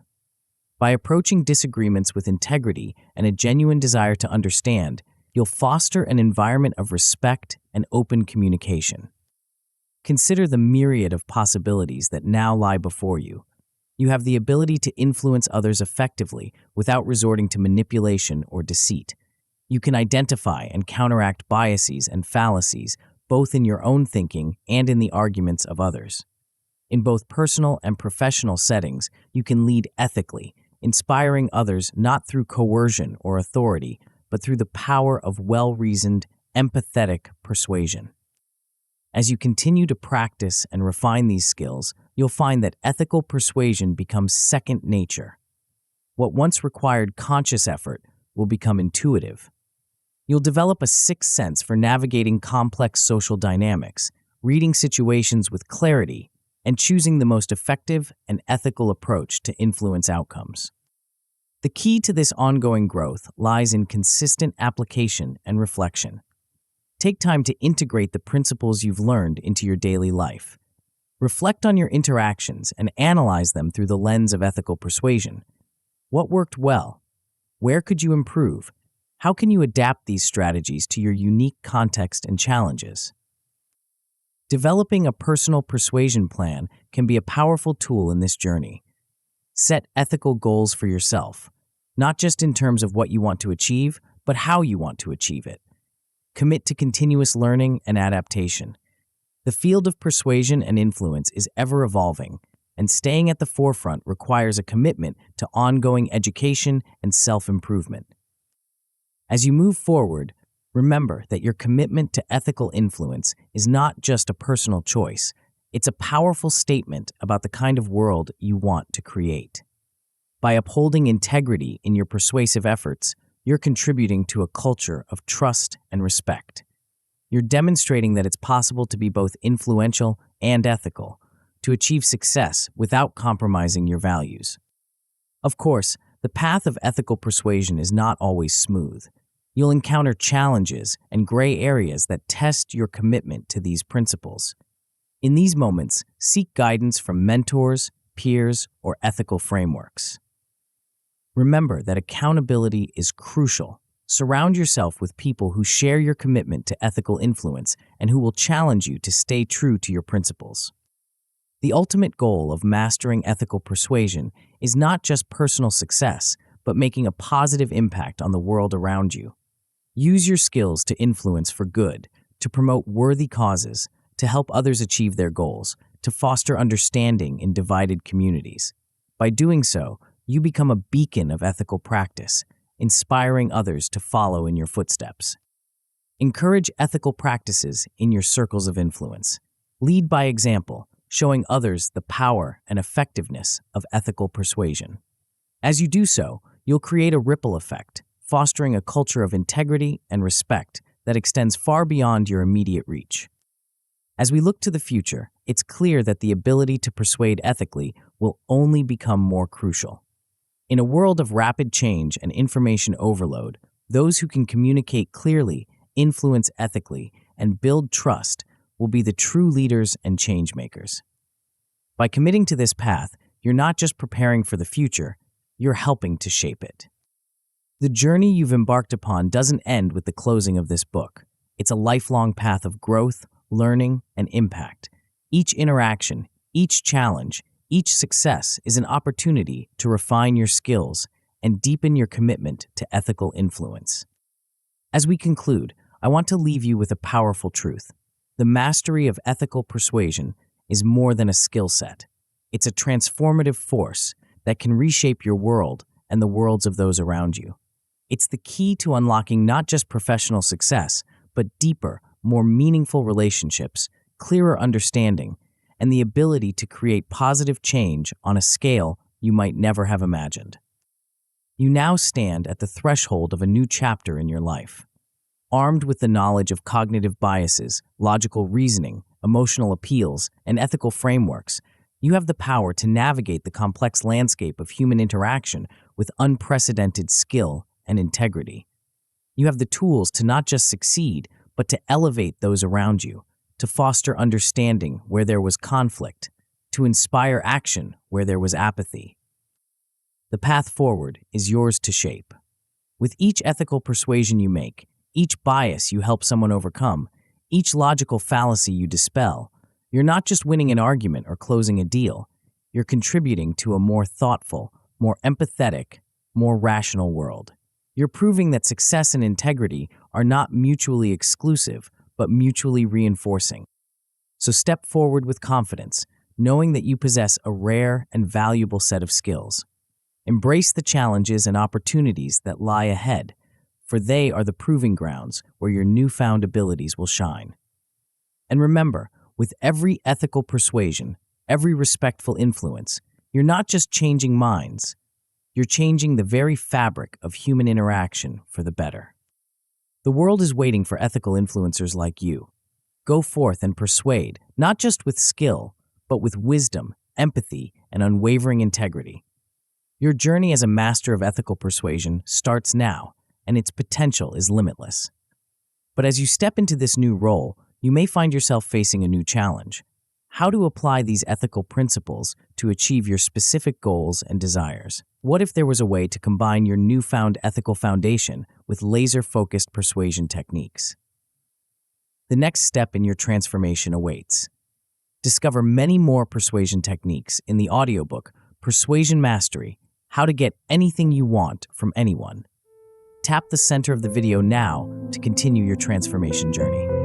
By approaching disagreements with integrity and a genuine desire to understand, you'll foster an environment of respect and open communication. Consider the myriad of possibilities that now lie before you. You have the ability to influence others effectively without resorting to manipulation or deceit. You can identify and counteract biases and fallacies both in your own thinking and in the arguments of others. In both personal and professional settings, you can lead ethically, inspiring others not through coercion or authority, but through the power of well-reasoned, empathetic persuasion. As you continue to practice and refine these skills, you'll find that ethical persuasion becomes second nature. What once required conscious effort will become intuitive. You'll develop a sixth sense for navigating complex social dynamics, reading situations with clarity, and choosing the most effective and ethical approach to influence outcomes. The key to this ongoing growth lies in consistent application and reflection. Take time to integrate the principles you've learned into your daily life. Reflect on your interactions and analyze them through the lens of ethical persuasion. What worked well? Where could you improve? How can you adapt these strategies to your unique context and challenges? Developing a personal persuasion plan can be a powerful tool in this journey. Set ethical goals for yourself, not just in terms of what you want to achieve, but how you want to achieve it. Commit to continuous learning and adaptation. The field of persuasion and influence is ever evolving, and staying at the forefront requires a commitment to ongoing education and self-improvement. As you move forward, remember that your commitment to ethical influence is not just a personal choice. It's a powerful statement about the kind of world you want to create. By upholding integrity in your persuasive efforts, you're contributing to a culture of trust and respect. You're demonstrating that it's possible to be both influential and ethical, to achieve success without compromising your values. Of course, the path of ethical persuasion is not always smooth. You'll encounter challenges and gray areas that test your commitment to these principles. In these moments, seek guidance from mentors, peers, or ethical frameworks. Remember that accountability is crucial. Surround yourself with people who share your commitment to ethical influence and who will challenge you to stay true to your principles. The ultimate goal of mastering ethical persuasion is not just personal success, but making a positive impact on the world around you. Use your skills to influence for good, to promote worthy causes, to help others achieve their goals, to foster understanding in divided communities. By doing so, you become a beacon of ethical practice, inspiring others to follow in your footsteps. Encourage ethical practices in your circles of influence. Lead by example, showing others the power and effectiveness of ethical persuasion. As you do so, you'll create a ripple effect, fostering a culture of integrity and respect that extends far beyond your immediate reach. As we look to the future, it's clear that the ability to persuade ethically will only become more crucial. In a world of rapid change and information overload, those who can communicate clearly, influence ethically, and build trust will be the true leaders and changemakers. By committing to this path, you're not just preparing for the future, you're helping to shape it. The journey you've embarked upon doesn't end with the closing of this book. It's a lifelong path of growth, learning, and impact. Each interaction, each challenge, each success is an opportunity to refine your skills and deepen your commitment to ethical influence. As we conclude, I want to leave you with a powerful truth. The mastery of ethical persuasion is more than a skill set. It's a transformative force that can reshape your world and the worlds of those around you. It's the key to unlocking not just professional success, but deeper, more meaningful relationships, clearer understanding, and the ability to create positive change on a scale you might never have imagined. You now stand at the threshold of a new chapter in your life. Armed with the knowledge of cognitive biases, logical reasoning, emotional appeals, and ethical frameworks, you have the power to navigate the complex landscape of human interaction with unprecedented skill and integrity. You have the tools to not just succeed, but to elevate those around you, to foster understanding where there was conflict, to inspire action where there was apathy. The path forward is yours to shape. With each ethical persuasion you make, each bias you help someone overcome, each logical fallacy you dispel, you're not just winning an argument or closing a deal, you're contributing to a more thoughtful, more empathetic, more rational world. You're proving that success and integrity are not mutually exclusive, but mutually reinforcing. So step forward with confidence, knowing that you possess a rare and valuable set of skills. Embrace the challenges and opportunities that lie ahead, for they are the proving grounds where your newfound abilities will shine. And remember, with every ethical persuasion, every respectful influence, you're not just changing minds, you're changing the very fabric of human interaction for the better. The world is waiting for ethical influencers like you. Go forth and persuade, not just with skill, but with wisdom, empathy, and unwavering integrity. Your journey as a master of ethical persuasion starts now, and its potential is limitless. But as you step into this new role, you may find yourself facing a new challenge: how to apply these ethical principles to achieve your specific goals and desires. What if there was a way to combine your newfound ethical foundation with laser-focused persuasion techniques? The next step in your transformation awaits. Discover many more persuasion techniques in the audiobook, Persuasion Mastery: How to Get Anything You Want from Anyone. Tap the center of the video now to continue your transformation journey.